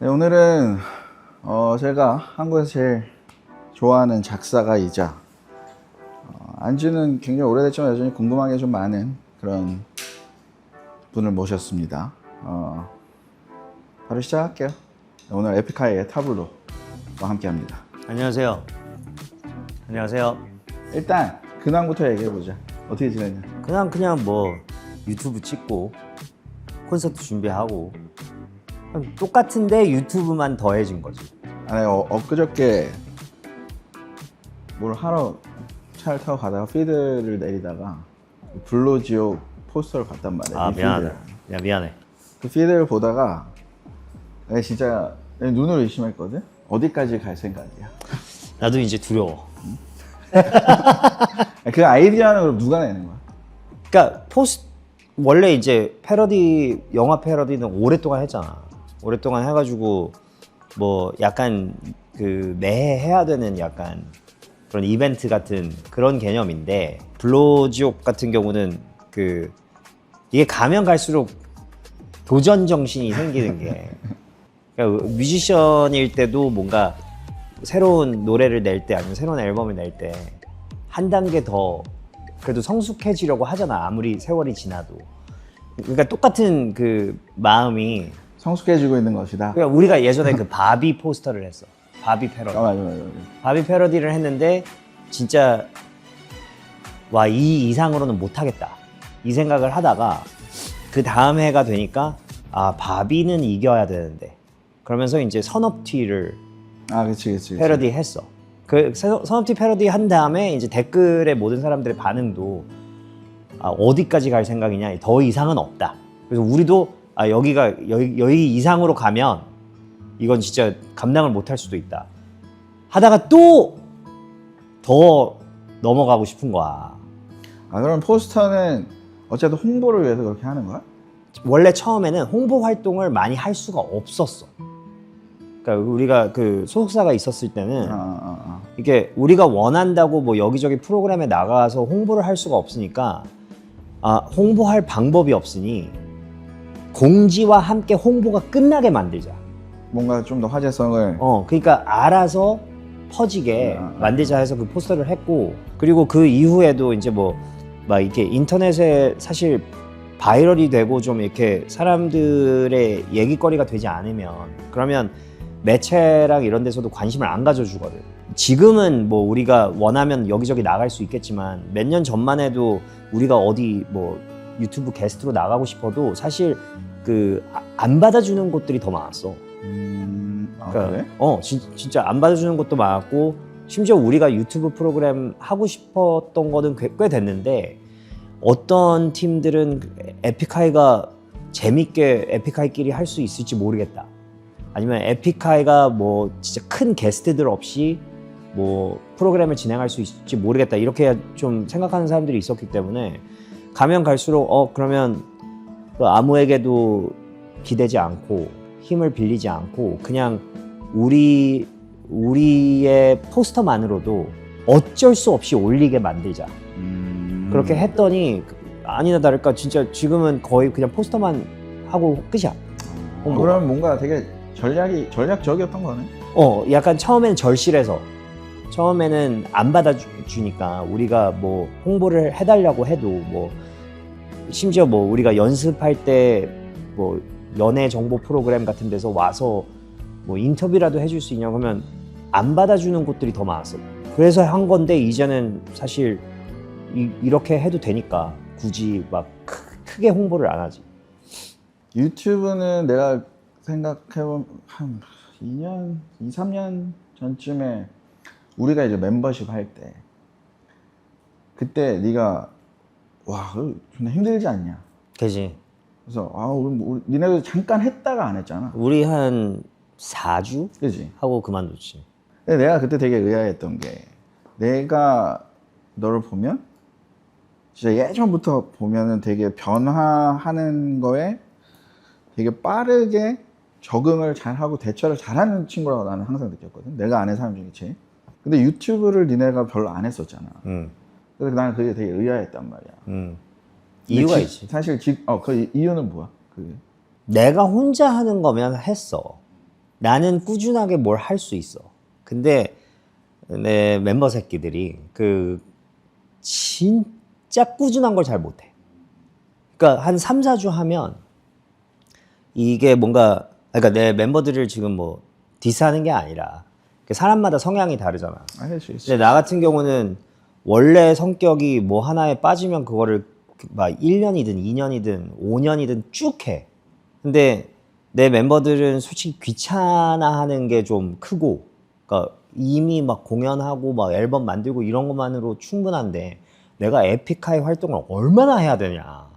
네, 오늘은 제가 한국에서 제일 좋아하는 작사가이자 안지는 굉장히 오래됐지만 여전히 궁금한 게 좀 많은 그런 분을 모셨습니다. 바로 시작할게요. 오늘 에픽하이의 타블로와 함께합니다. 안녕하세요. 안녕하세요. 일단 근황부터 얘기해보자. 어떻게 지냈냐? 그냥 뭐 유튜브 찍고 콘서트 준비하고 그냥 똑같은데 유튜브만 더해진 거지. 아니 엊그저께 뭘 하러 차를 타고 가다가 피드를 내리다가 블루지옥 포스터를 봤단 말이야. 아 이 미안하다. 피드를. 야 미안해. 그 피드를 보다가 내가 진짜 내 눈을 의심했거든. 어디까지 갈 생각이야? 나도 이제 두려워. 그 아이디어는 그럼 누가 내는 거야? 그러니까 원래 이제 패러디 영화 패러디는 오랫동안 했잖아. 오랫동안 해가지고 뭐 약간 그 매해 해야 되는 약간 그런 이벤트 같은 그런 개념인데 블루지옥 같은 경우는 그 이게 가면 갈수록 도전 정신이 생기는 게 그러니까 뮤지션일 때도 뭔가 새로운 노래를 낼 때 아니면 새로운 앨범을 낼 때 한 단계 더 그래도 성숙해지려고 하잖아. 아무리 세월이 지나도. 그러니까 똑같은 그 마음이 성숙해지고 있는 것이다. 그러니까 우리가 예전에 그 바비 포스터를 했어. 바비 패러디. 맞아. 바비 패러디를 했는데 진짜 와 이 이상으로는 못하겠다 이 생각을 하다가 그 다음 해가 되니까 아 바비는 이겨야 되는데 그러면서 이제 선업티를 아, 그치. 패러디 했어. 그 선업티 패러디 한 다음에 이제 댓글에 모든 사람들의 반응도 아, 어디까지 갈 생각이냐 더 이상은 없다. 그래서 우리도 아 여기 이상으로 가면 이건 진짜 감당을 못할 수도 있다 하다가 또 더 넘어가고 싶은 거야. 아, 그럼 포스터는 어쨌든 홍보를 위해서 그렇게 하는 거야? 원래 처음에는 홍보 활동을 많이 할 수가 없었어. 그러니까 우리가 그 소속사가 있었을 때는 이게 우리가 원한다고 뭐 여기저기 프로그램에 나가서 홍보를 할 수가 없으니까 아 홍보할 방법이 없으니 공지와 함께 홍보가 끝나게 만들자. 뭔가 좀 더 화제성을. 그러니까 알아서 퍼지게 만들자 해서 그 포스터를 했고 그리고 그 이후에도 이제 뭐 막 이렇게 인터넷에 사실 바이럴이 되고 좀 이렇게 사람들의 얘기거리가 되지 않으면 그러면 매체랑 이런 데서도 관심을 안 가져주거든. 지금은 뭐 우리가 원하면 여기저기 나갈 수 있겠지만 몇 년 전만 해도 우리가 어디 뭐 유튜브 게스트로 나가고 싶어도 사실 그 안 받아주는 곳들이 더 많았어. 그러니까, 그래? 진짜 안 받아주는 것도 많았고 심지어 우리가 유튜브 프로그램 하고 싶었던 거는 꽤 됐는데 어떤 팀들은 에픽하이가 재밌게 에픽하이끼리 할 수 있을지 모르겠다. 아니면 에픽하이가 뭐 진짜 큰 게스트들 없이 뭐 프로그램을 진행할 수 있을지 모르겠다. 이렇게 좀 생각하는 사람들이 있었기 때문에 가면 갈수록 그러면 아무에게도 기대지 않고 힘을 빌리지 않고 그냥 우리의 포스터만으로도 어쩔 수 없이 올리게 만들자. 그렇게 했더니 아니나 다를까 진짜 지금은 거의 그냥 포스터만 하고 끝이야. 그럼 뭔가 되게 전략적이었던 거네. 약간 처음에는 절실해서 처음에는 안 받아주니까 우리가 뭐 홍보를 해달라고 해도 뭐 심지어 뭐 우리가 연습할 때 뭐 연예 정보 프로그램 같은 데서 와서 뭐 인터뷰라도 해줄 수 있냐 그러면 안 받아주는 곳들이 더 많았어. 그래서 한 건데 이제는 사실 이렇게 해도 되니까 굳이 막 크게 홍보를 안 하지. 유튜브는 내가 생각해보면 한 2, 3년 전쯤에 우리가 이제 멤버십 할 때 그때 네가 와 그거 존나 힘들지 않냐. 그지. 그래서 우리 니네도 잠깐 했다가 안 했잖아. 우리 한 4주? 그지? 하고 그만뒀지. 근데 내가 그때 되게 의아했던 게 내가 너를 보면 진짜 예전부터 보면은 되게 변화하는 거에 되게 빠르게 적응을 잘하고 대처를 잘하는 친구라고 나는 항상 느꼈거든. 내가 아는 사람 중에 제일. 근데 유튜브를 니네가 별로 안 했었잖아. 그래서 나는 그게 되게 의아했단 말이야. 이유가 있지. 사실 그 이유는 뭐야? 그게? 내가 혼자 하는 거면 했어. 나는 꾸준하게 뭘 할 수 있어. 근데 내 멤버 새끼들이 그 진짜 꾸준한 걸 잘 못해. 그러니까 한 3, 4주 하면 이게 뭔가 그러니까 내 멤버들을 지금 뭐 디스하는 게 아니라 사람마다 성향이 다르잖아. 할 수 있어. 근데 나 같은 경우는 원래 성격이 뭐 하나에 빠지면 그거를 막 1년이든 2년이든 5년이든 쭉 해. 근데 내 멤버들은 솔직히 귀찮아하는 게 좀 크고, 그러니까 이미 막 공연하고 막 앨범 만들고 이런 것만으로 충분한데 내가 에픽하이 활동을 얼마나 해야 되냐.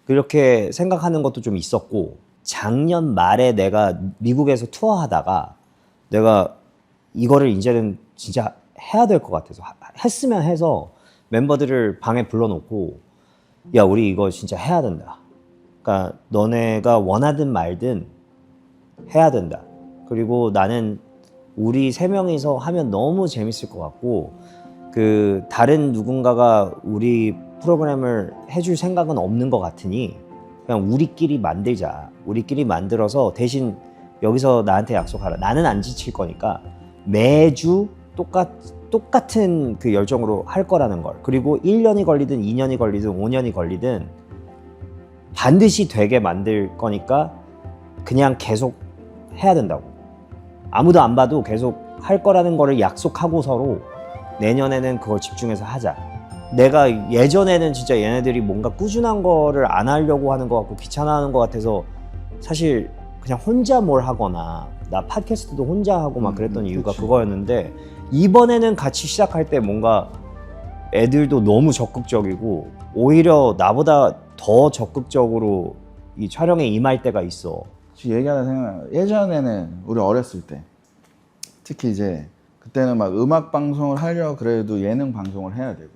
그렇게 생각하는 것도 좀 있었고, 작년 말에 내가 미국에서 투어하다가 내가 이거를 이제는 진짜 해야 될 것 같아서 했으면 해서 멤버들을 방에 불러놓고 야 우리 이거 진짜 해야 된다. 그러니까 너네가 원하든 말든 해야 된다. 그리고 나는 우리 세 명이서 하면 너무 재밌을 것 같고 그 다른 누군가가 우리 프로그램을 해줄 생각은 없는 것 같으니 그냥 우리끼리 만들자. 우리끼리 만들어서 대신 여기서 나한테 약속하라. 나는 안 지칠 거니까 매주 똑같은 그 열정으로 할 거라는 걸. 그리고 1년이 걸리든 2년이 걸리든 5년이 걸리든 반드시 되게 만들 거니까 그냥 계속 해야 된다고. 아무도 안 봐도 계속 할 거라는 거를 약속하고 서로 내년에는 그걸 집중해서 하자. 내가 예전에는 진짜 얘네들이 뭔가 꾸준한 거를 안 하려고 하는 것 같고 귀찮아하는 것 같아서 사실 그냥 혼자 뭘 하거나 나 팟캐스트도 혼자 하고 막 그랬던 이유가 그치. 그거였는데 이번에는 같이 시작할 때 뭔가 애들도 너무 적극적이고 오히려 나보다 더 적극적으로 이 촬영에 임할 때가 있어. 지금 얘기하다 생각나. 예전에는 우리 어렸을 때 특히 이제 그때는 막 음악 방송을 하려 그래도 예능 방송을 해야 되고.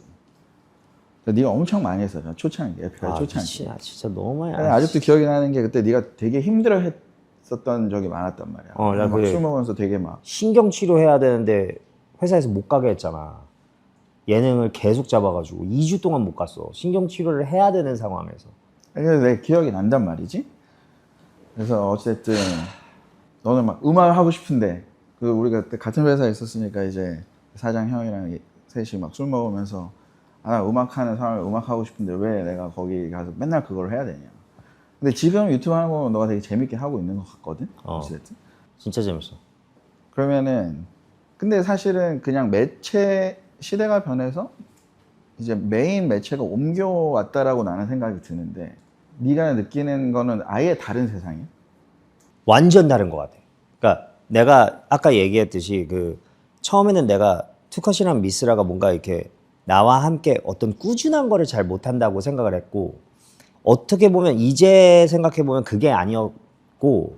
네가 엄청 많이 했었잖아. 초창기, 에픽하이 초창기. 미치야, 진짜 너무 많이. 아직도 기억이 나는 게 그때 네가 되게 힘들어했었던 적이 많았단 말이야. 나 막 그래. 술 먹으면서 되게 막 신경 치료해야 되는데 회사에서 못 가게 했잖아. 예능을 계속 잡아가지고 2주 동안 못 갔어. 신경 치료를 해야 되는 상황에서. 그래서 내 기억이 난단 말이지. 그래서 어쨌든 너는 막 음악을 하고 싶은데 그 우리가 그때 같은 회사에 있었으니까 이제 사장 형이랑 셋이 막 술 먹으면서 아, 나 음악하는 사람이 음악하고 싶은데 왜 내가 거기 가서 맨날 그걸 해야 되냐. 근데 지금 유튜브 하는 거 보면 너가 되게 재밌게 하고 있는 것 같거든. 어쨌든. 진짜 재밌어. 그러면은 근데 사실은 그냥 매체 시대가 변해서 이제 메인 매체가 옮겨왔다라고 나는 생각이 드는데 네가 느끼는 거는 아예 다른 세상이야? 완전 다른 것 같아. 그러니까 내가 아까 얘기했듯이 그 처음에는 내가 투컷이랑 미스라가 뭔가 이렇게 나와 함께 어떤 꾸준한 거를 잘 못한다고 생각을 했고 어떻게 보면 이제 생각해 보면 그게 아니었고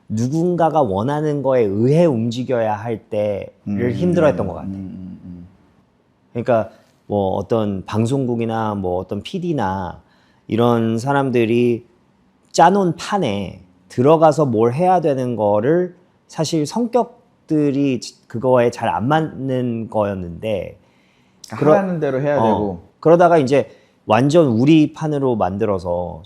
누군가가 원하는 거에 의해 움직여야 할 때를 힘들어했던 것 같아. 그러니까 뭐 어떤 방송국이나 뭐 어떤 PD나 이런 사람들이 짜놓은 판에 들어가서 뭘 해야 되는 거를 사실 성격들이 그거에 잘 안 맞는 거였는데 하라는 대로 해야 되고 그러다가 이제 완전 우리 판으로 만들어서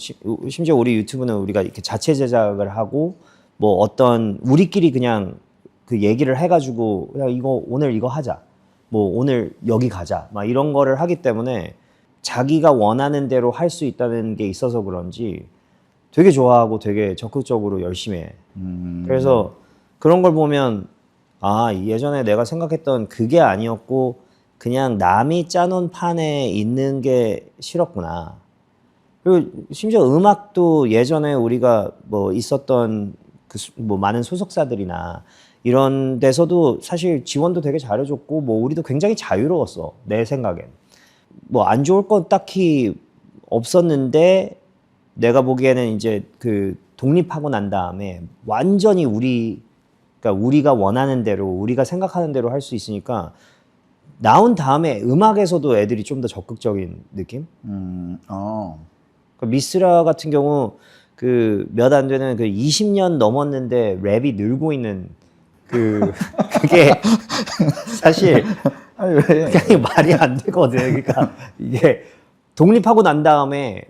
심지어 우리 유튜브는 우리가 이렇게 자체 제작을 하고 뭐 어떤 우리끼리 그냥 그 얘기를 해가지고 야 이거 오늘 이거 하자 뭐 오늘 여기 가자 막 이런 거를 하기 때문에 자기가 원하는 대로 할 수 있다는 게 있어서 그런지 되게 좋아하고 되게 적극적으로 열심히 해. 그래서 그런 걸 보면 아 예전에 내가 생각했던 그게 아니었고 그냥 남이 짜놓은 판에 있는 게 싫었구나. 그리고 심지어 음악도 예전에 우리가 뭐 있었던 그 뭐 많은 소속사들이나 이런 데서도 사실 지원도 되게 잘해줬고 뭐 우리도 굉장히 자유로웠어 내 생각엔. 뭐 안 좋을 건 딱히 없었는데 내가 보기에는 이제 그 독립하고 난 다음에 완전히 그러니까 우리가 원하는 대로 우리가 생각하는 대로 할 수 있으니까 나온 다음에 음악에서도 애들이 좀 더 적극적인 느낌? 그러니까 미스라 같은 경우 그 몇 안 되는 그 20년 넘었는데 랩이 늘고 있는 그게 사실 아니 왜? 그냥 말이 안 되거든. 그러니까 이게 독립하고 난 다음에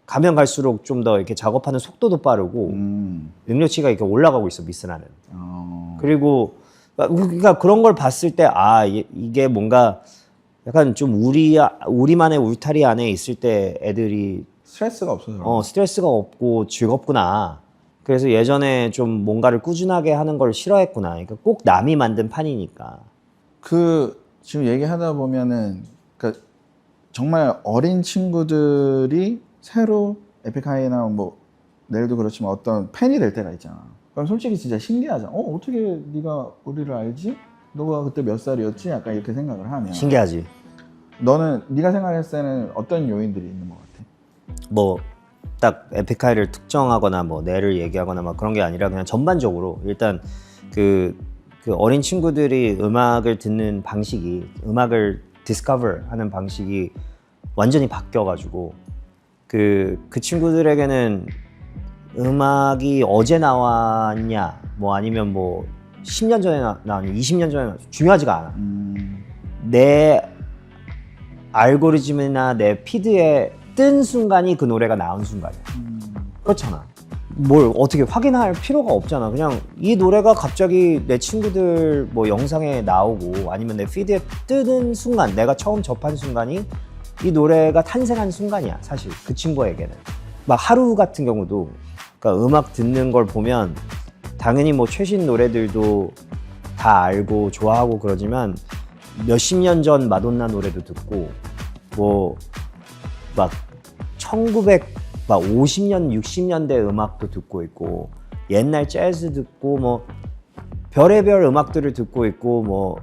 가면 갈수록 좀 더 이렇게 작업하는 속도도 빠르고 능력치가 이렇게 올라가고 있어 미스나는. 그리고 그러니까 그런 걸 봤을 때 이게 뭔가 약간 좀 우리만의 울타리 안에 있을 때 애들이 스트레스가 없어서. 스트레스가 없고 즐겁구나. 그래서 예전에 좀 뭔가를 꾸준하게 하는 걸 싫어했구나. 그러니까 꼭 남이 만든 판이니까. 지금 얘기하다 보면은, 그러니까 정말 어린 친구들이 새로 에픽하이나 뭐, 내일도 그렇지만 어떤 팬이 될 때가 있잖아. 그럼 솔직히 진짜 신기하잖아. 어떻게 네가 우리를 알지? 너가 그때 몇 살이었지? 약간 이렇게 생각을 하면. 신기하지. 너는 네가 생각했을 때는 어떤 요인들이 있는 것 같아? 뭐 딱 에픽하이를 특정하거나 뭐 뇌를 얘기하거나 막 그런 게 아니라 그냥 전반적으로 일단 그 어린 친구들이 음악을 듣는 방식이 음악을 디스커버 하는 방식이 완전히 바뀌어가지고 그 친구들에게는 음악이 어제 나왔냐 뭐 아니면 뭐 10년 전에 나왔냐 20년 전에 중요하지가 않아. 내 알고리즘이나 내 피드에 뜬 순간이 그 노래가 나온 순간이야. 그렇잖아. 뭘 어떻게 확인할 필요가 없잖아. 그냥 이 노래가 갑자기 내 친구들 뭐 영상에 나오고 아니면 내 피드에 뜨는 순간, 내가 처음 접한 순간이 이 노래가 탄생한 순간이야. 사실 그 친구에게는. 막 하루 같은 경우도 그러니까 음악 듣는 걸 보면 당연히 뭐 최신 노래들도 다 알고 좋아하고 그러지만 몇십 년 전 마돈나 노래도 듣고 뭐 막 1950년, 60년대 음악도 듣고 있고 옛날 재즈 듣고 뭐 별의별 음악들을 듣고 있고 뭐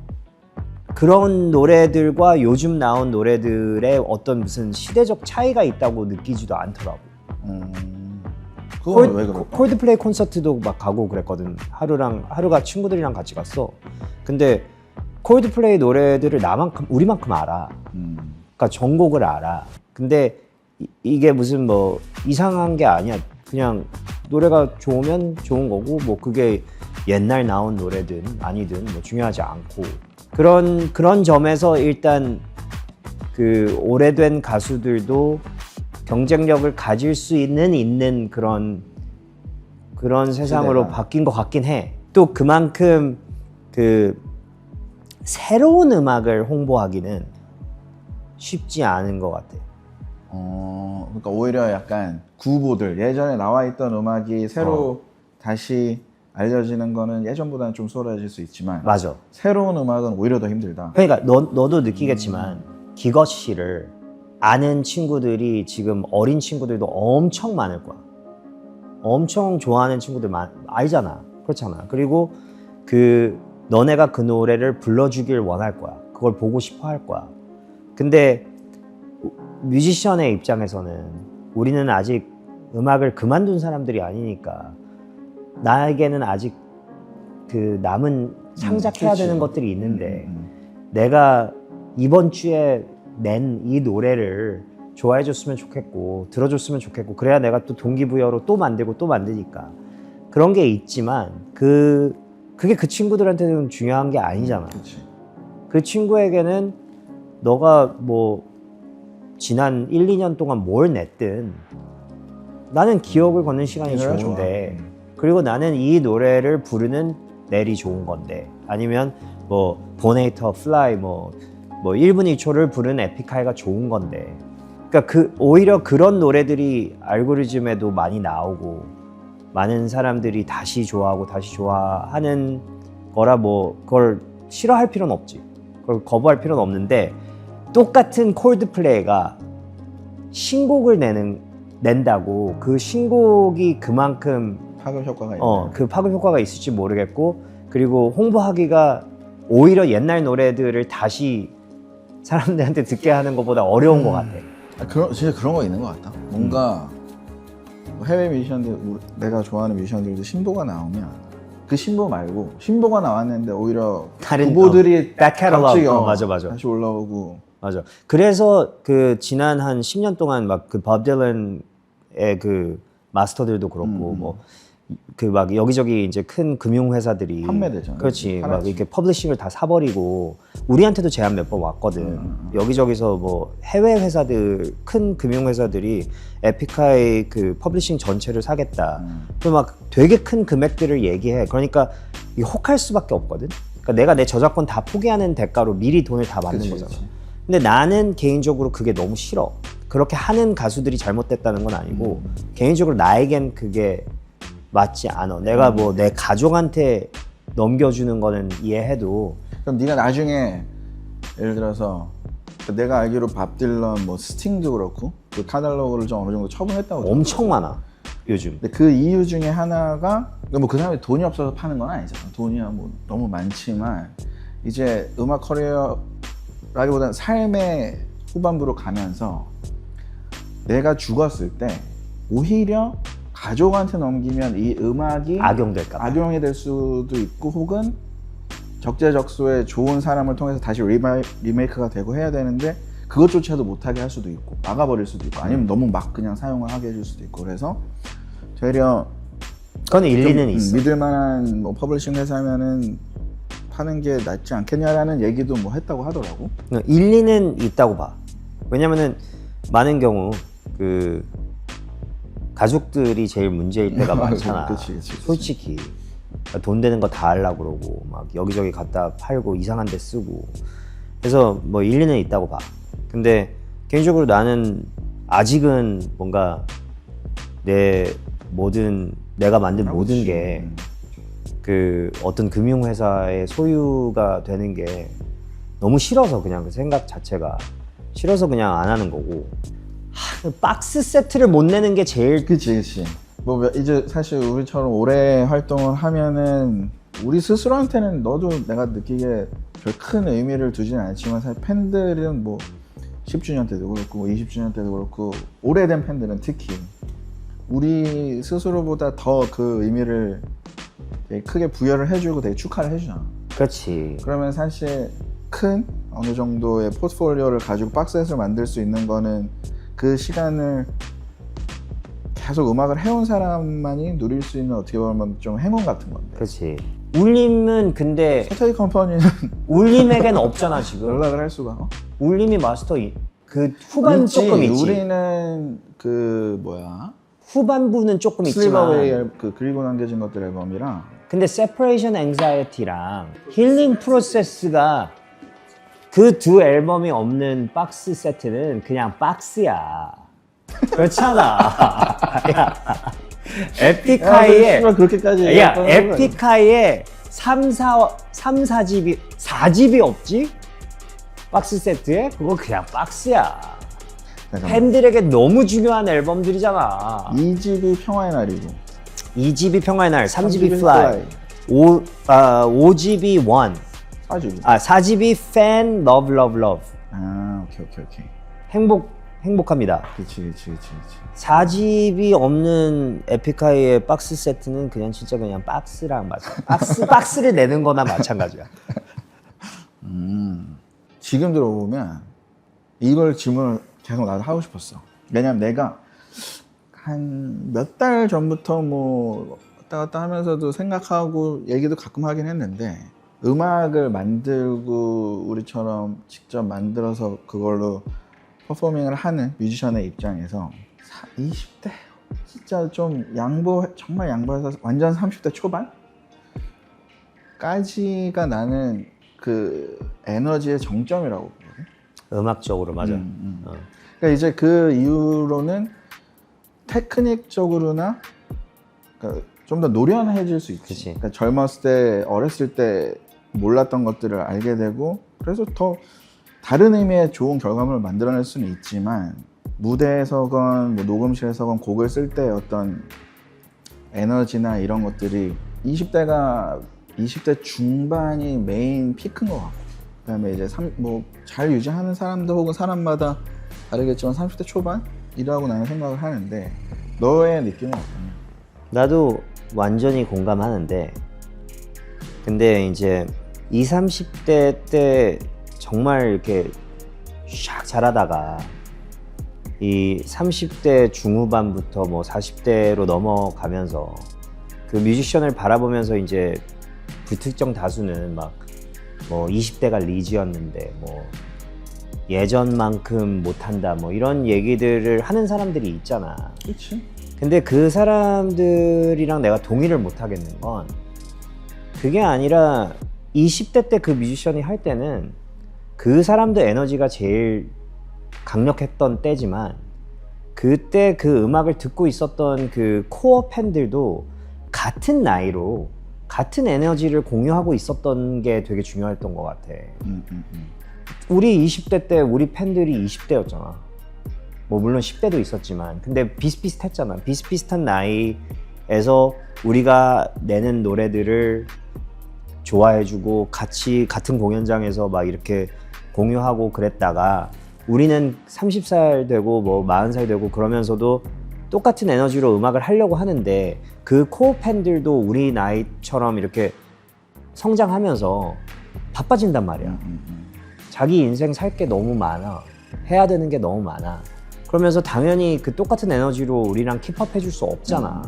그런 노래들과 요즘 나온 노래들의 어떤 무슨 시대적 차이가 있다고 느끼지도 않더라고. 그건 왜 그럴까? 콜드플레이 콘서트도 막 가고 그랬거든. 하루가 친구들이랑 같이 갔어. 근데 콜드플레이 노래들을 우리만큼 알아. 그러니까 전곡을 알아. 근데 이게 무슨 뭐 이상한 게 아니야. 그냥 노래가 좋으면 좋은 거고 뭐 그게 옛날 나온 노래든 아니든 뭐 중요하지 않고 그런 점에서 일단 그 오래된 가수들도 경쟁력을 가질 수 있는 그런 세상으로 시대가. 바뀐 것 같긴 해. 또 그만큼 그 새로운 음악을 홍보하기는 쉽지 않은 것 같아. 그러니까 오히려 약간 구보들 예전에 나와 있던 음악이 새로 다시 알려지는 거는 예전보다는 좀 수월해질 수 있지만 맞아. 새로운 음악은 오히려 더 힘들다. 그러니까 너도 느끼겠지만 기거 씨를 아는 친구들이 지금 어린 친구들도 엄청 많을 거야. 엄청 좋아하는 친구들 알잖아. 그렇잖아. 그리고 너네가 그 노래를 불러주길 원할 거야. 그걸 보고 싶어 할 거야. 근데 뮤지션의 입장에서는 우리는 아직 음악을 그만둔 사람들이 아니니까 나에게는 아직 그 남은 창작해야 그치. 되는 것들이 있는데 내가 이번 주에 낸 이 노래를 좋아해 줬으면 좋겠고 들어줬으면 좋겠고 그래야 내가 또 동기부여로 또 만들고 또 만드니까 그런 게 있지만 그게 그 친구들한테는 중요한 게 아니잖아. 그치. 그 친구에게는 너가 뭐 지난 1, 2년 동안 뭘 냈든 나는 기억을 걷는 시간이 좋은데 그리고 나는 이 노래를 부르는 넬이 좋은 건데 아니면 뭐 보네이터, 플라이 뭐 1분 2초를 부르는 에픽하이가 좋은 건데 그러니까 오히려 그런 노래들이 알고리즘에도 많이 나오고 많은 사람들이 다시 좋아하고 다시 좋아하는 거라 뭐 그걸 싫어할 필요는 없지. 그걸 거부할 필요는 없는데 똑같은 콜드플레이가 신곡을 낸다고 그 신곡이 그만큼 파급 효과가 있네. 그 파급 효과가 있을지 모르겠고 그리고 홍보하기가 오히려 옛날 노래들을 다시 사람들한테 듣게 하는 것보다 어려운 것 같아. 진짜 그런 거 있는 것 같다. 뭔가 해외 뮤지션들 내가 좋아하는 뮤지션들도 신보가 나오면 그 신보 말고 신보가 나왔는데 오히려 다른 후보들이 백캐럴로그 갑자기 맞아. 다시 올라오고 맞아. 그래서 그 지난 한 10년 동안 막 그 밥 딜런의 그 마스터들도 그렇고 뭐 그 막 여기저기 이제 큰 금융 회사들이 판매되잖아. 그렇지. 막 팔았지. 이렇게 퍼블리싱을 다 사버리고 우리한테도 제안 몇 번 왔거든. 여기저기서 뭐 해외 회사들 큰 금융 회사들이 에픽하이 그 퍼블리싱 전체를 사겠다. 그럼 막 되게 큰 금액들을 얘기해. 그러니까 이 혹할 수밖에 없거든. 그러니까 내가 내 저작권 다 포기하는 대가로 미리 돈을 다 받는 그치, 거잖아. 그치. 근데 나는 개인적으로 그게 너무 싫어. 그렇게 하는 가수들이 잘못됐다는 건 아니고 개인적으로 나에겐 그게 맞지 않아. 내가 뭐 내 가족한테 넘겨주는 거는 이해해도 그럼 네가 나중에 예를 들어서 내가 알기로 밥 딜런, 뭐 스팅도 그렇고 그 카탈로그를 좀 어느 정도 처분했다고. 엄청 많아 요즘. 근데 그 이유 중에 하나가 뭐 그 사람이 돈이 없어서 파는 건 아니잖아. 돈이야 뭐 너무 많지만 이제 음악 커리어라기보다는 삶의 후반부로 가면서 내가 죽었을 때 오히려 가족한테 넘기면 이 음악이 악용될까 봐. 악용이 될 수도 있고 혹은 적재적소에 좋은 사람을 통해서 다시 리메이크가 되고 해야 되는데 그것조차도 못하게 할 수도 있고 막아버릴 수도 있고 아니면 너무 막 그냥 사용을 하게 해줄 수도 있고 그래서 되려 그건 일리는 좀, 있어. 믿을 만한 뭐 퍼블리싱 회사면은 파는 게 낫지 않겠냐라는 얘기도 뭐 했다고 하더라고. 일리는 있다고 봐. 왜냐면은 많은 경우 그 가족들이 제일 문제일 때가 많잖아. 그치. 솔직히 돈 되는 거 다 하려고 그러고 막 여기저기 갖다 팔고 이상한 데 쓰고 그래서 뭐 일리는 있다고 봐. 근데 개인적으로 나는 아직은 뭔가 내 모든 내가 만든 모든 게 그 어떤 금융회사의 소유가 되는 게 너무 싫어서 그냥 그 생각 자체가 싫어서 그냥 안 하는 거고 박스 세트를 못 내는 게 제일 그치. 뭐 이제 사실 우리처럼 오래 활동을 하면은 우리 스스로한테는 너도 내가 느끼기에 별 큰 의미를 두지는 않지만 사실 팬들은 뭐 10주년 때도 그렇고 20주년 때도 그렇고 오래된 팬들은 특히 우리 스스로보다 더 그 의미를 되게 크게 부여를 해주고 되게 축하를 해주잖아. 그렇지. 그러면 사실 큰 어느 정도의 포트폴리오를 가지고 박스셋을 만들 수 있는 거는 그 시간을 계속 음악을 해온 사람만이 누릴 수 있는 어떻게 보면 좀 행운 같은 건데. 그렇지. 울림은 근데 서태지 컴퍼니는 울림에겐 없잖아 지금. 연락을 할 수가. 울림이 마스터 그 후반 조금 있지. 우리는 그 뭐야? 후반부는 조금 슬리버웨이 있지만. 그 그리고 남겨진 것들 앨범이랑 근데 세퍼레이션 앵자이티랑 힐링 프로세스가 그 두 앨범이 없는 박스 세트는 그냥 박스야. 그렇잖아. 야, 에픽하이의 그렇게까지 야, 에픽하이의 4집이 4집이 없지? 박스 세트에? 그거 그냥 박스야. 팬들에게 너무 중요한 앨범들이잖아. 2집이 평화의 날이고 2집이 평화의 날, 3집이 Fly. Fly, 5집이 One, 4집이. 4집이 Fan, Love, Love, Love. 아, 오케이. 행복합니다. 그치. 4집이 없는 에픽하이의 박스 세트는 그냥 진짜 그냥 박스랑 박스를 내는 거나 마찬가지야. 지금 들어보면 이걸 질문을 계속 나도 하고 싶었어. 왜냐면 내가 한 몇 달 전부터 뭐 왔다 갔다 하면서도 생각하고 얘기도 가끔 하긴 했는데 음악을 만들고 우리처럼 직접 만들어서 그걸로 퍼포밍을 하는 뮤지션의 입장에서 20대 진짜 좀 정말 양보해서 완전 30대 초반까지가 나는 그 에너지의 정점이라고 보거든. 음악적으로 맞아. 그러니까 이제 그 이후로는 테크닉적으로나 그러니까 좀 더 노련해질 수 있지. 그치. 그러니까 젊었을 때, 어렸을 때 몰랐던 것들을 알게 되고 그래서 더 다른 의미의 좋은 결과물을 만들어낼 수는 있지만 무대에서건 뭐 녹음실에서건 곡을 쓸 때 어떤 에너지나 이런 것들이 20대 중반이 메인 피크인 것 같고 그다음에 이제 뭐 잘 유지하는 사람도 혹은 사람마다 다르겠지만 30대 초반이라고 나는 생각을 하는데 너의 느낌은 어떠냐? 나도 완전히 공감하는데 근데 이제 20, 30대 때 정말 이렇게 샥 잘하다가 이 30대 중후반부터 뭐 40대로 넘어가면서 그 뮤지션을 바라보면서 이제 불특정 다수는 막 뭐 20대가 리즈였는데 뭐 예전만큼 못한다 뭐 이런 얘기들을 하는 사람들이 있잖아. 그렇지. 근데 그 사람들이랑 내가 동의를 못 하겠는 건 그게 아니라 20대 때 그 뮤지션이 할 때는 그 사람들 에너지가 제일 강력했던 때지만 그때 그 음악을 듣고 있었던 그 코어 팬들도 같은 나이로 같은 에너지를 공유하고 있었던 게 되게 중요했던 것 같아. 우리 20대 때 우리 팬들이 20대였잖아. 뭐 물론 10대도 있었지만 근데 비슷비슷했잖아. 비슷비슷한 나이에서 우리가 내는 노래들을 좋아해주고 같이 같은 공연장에서 막 이렇게 공유하고 그랬다가 우리는 30살 되고 뭐 40살 되고 그러면서도 똑같은 에너지로 음악을 하려고 하는데 그 코어 팬들도 우리 나이처럼 이렇게 성장하면서 바빠진단 말이야. 자기 인생 살 게 너무 많아. 해야 되는 게 너무 많아. 그러면서 당연히 그 똑같은 에너지로 우리랑 킵업 해줄 수 없잖아.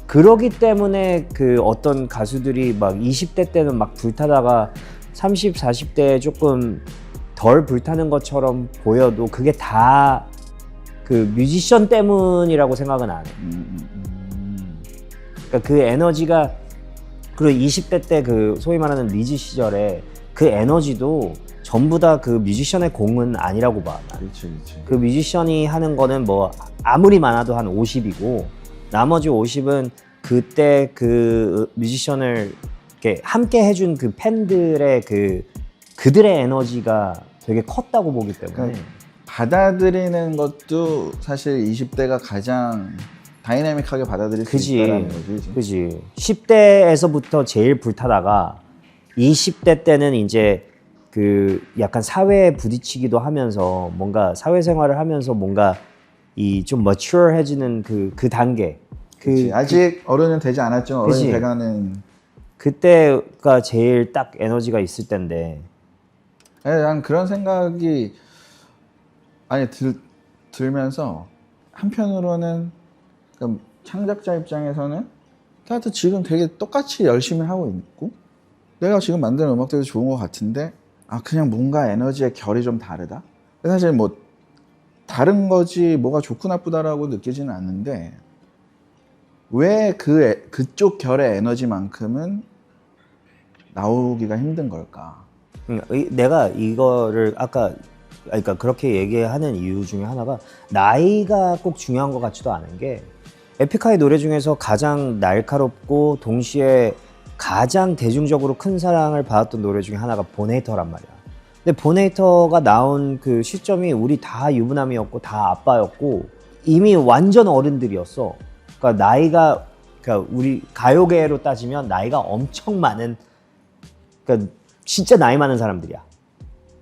그러기 때문에 그 어떤 가수들이 막 20대 때는 막 불타다가 30, 40대에 조금 덜 불타는 것처럼 보여도 그게 다 그 뮤지션 때문이라고 생각은 안 해. 그러니까 그 에너지가 그리고 20대 때 그 소위 말하는 리즈 시절에 그 에너지도 전부 다 그 뮤지션의 공은 아니라고 봐. 그렇지, 그렇지. 그 뮤지션이 하는 거는 뭐 아무리 많아도 한 50이고 나머지 50은 그때 그 뮤지션을 이렇게 함께 해준 그 팬들의 그들의 에너지가 되게 컸다고 보기 때문에 그러니까 받아들이는 것도 사실 20대가 가장 다이내믹하게 받아들일 수 그지, 있다는 거지. 그지. 10대에서부터 제일 불타다가 20대 때는 이제 그 약간 사회에 부딪히기도 하면서 뭔가 사회생활을 하면서 뭔가 이 좀 머추어해지는 그 단계. 그치. 아직 어른은 되지 않았지만 어른이 그치. 돼가는. 그때가 제일 딱 에너지가 있을 때인데. 난 그런 생각이 아니 들면서 한편으로는 그러니까 창작자 입장에서는 다들 지금 되게 똑같이 열심히 하고 있고 내가 지금 만드는 음악들도 좋은 것 같은데 그냥 뭔가 에너지의 결이 좀 다르다. 사실 뭐 다른 거지 뭐가 좋고 나쁘다라고 느끼지는 않는데 왜 그쪽 결의 에너지만큼은 나오기가 힘든 걸까? 내가 이거를 아까 그러니까 그렇게 얘기하는 이유 중에 하나가 나이가 꼭 중요한 것 같지도 않은 게 에픽하이 노래 중에서 가장 날카롭고 동시에 가장 대중적으로 큰 사랑을 받았던 노래 중에 하나가 보네이터란 말이야. 근데 보네이터가 나온 그 시점이 우리 다 유부남이었고 다 아빠였고 이미 완전 어른들이었어. 그러니까 나이가 그러니까 우리 가요계로 따지면 나이가 엄청 많은 그러니까 진짜 나이 많은 사람들이야.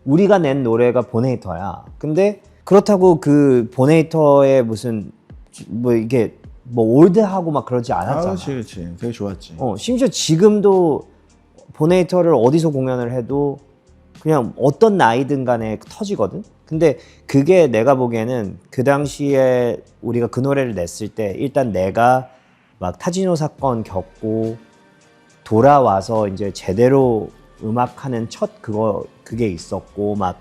우리가 낸 노래가 보네이터야. 근데 그렇다고 그 보네이터의 무슨 뭐 이게 뭐 올드하고 막 그러지 않았잖아. 그렇지. 되게 좋았지. 심지어 지금도 보네이터를 어디서 공연을 해도 그냥 어떤 나이든 간에 터지거든. 근데 그게 내가 보기에는 그 당시에 우리가 그 노래를 냈을 때 일단 내가 막 타지노 사건 겪고 돌아와서 이제 제대로 음악하는 첫 그게 있었고 막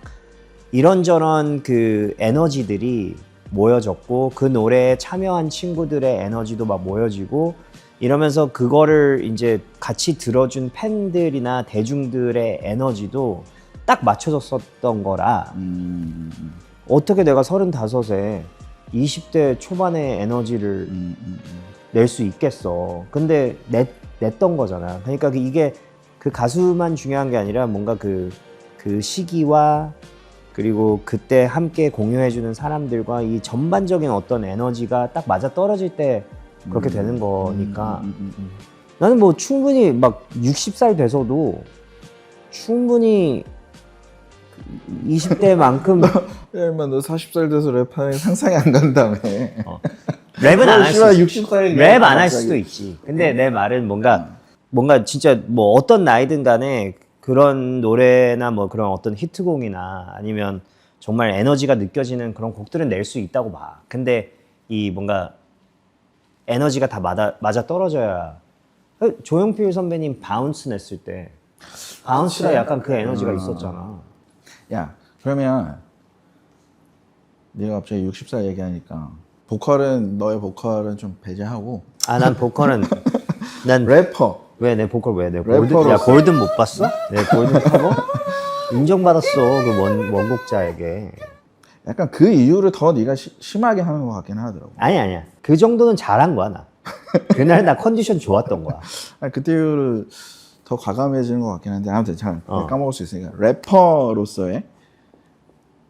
이런저런 그 에너지들이 모여졌고 그 노래에 참여한 친구들의 에너지도 막 모여지고 이러면서 그거를 이제 같이 들어준 팬들이나 대중들의 에너지도 딱 맞춰졌었던 거라 어떻게 내가 35에 20대 초반의 에너지를 낼 수 있겠어. 근데 냈던 거잖아. 그러니까 이게 그 가수만 중요한 게 아니라 뭔가 그 시기와 그리고 그때 함께 공유해주는 사람들과 이 전반적인 어떤 에너지가 딱 맞아 떨어질 때 그렇게 되는 거니까 나는 뭐 충분히 막 60살 돼서도 충분히 20대만큼 야, 임마, 너 40살 돼서 랩하는 게 상상이 안 간다며. 랩은 안 할 수 있지. 60살이 랩 안 할 수도 있지. 근데 내 말은 뭔가 진짜 뭐 어떤 나이든 간에 그런 노래나 뭐 그런 어떤 히트곡이나 아니면 정말 에너지가 느껴지는 그런 곡들은 낼 수 있다고 봐. 근데 이 뭔가 에너지가 다 맞아 떨어져야 조용필 선배님 바운스 냈을 때 바운스가 약간 그 에너지가 있었잖아. 야, 그러면 네가 갑자기 60살 얘기하니까 너의 보컬은 좀 배제하고 아, 난 보컬은 난 래퍼. 왜 내 보컬 왜 내 래퍼로서. 골든 야 골든 못 봤어? 내 골든 커버 인정받았어 그 원곡자에게. 약간 그 이유를 더 네가 심하게 하는 것 같긴 하더라고. 아니야 그 정도는 잘한 거야 나. 그날 나 컨디션 좋았던 거야. 아니, 그때 이유를 더 과감해지는 것 같긴 한데 아무튼 잘 까먹을 수 있으니까 래퍼로서의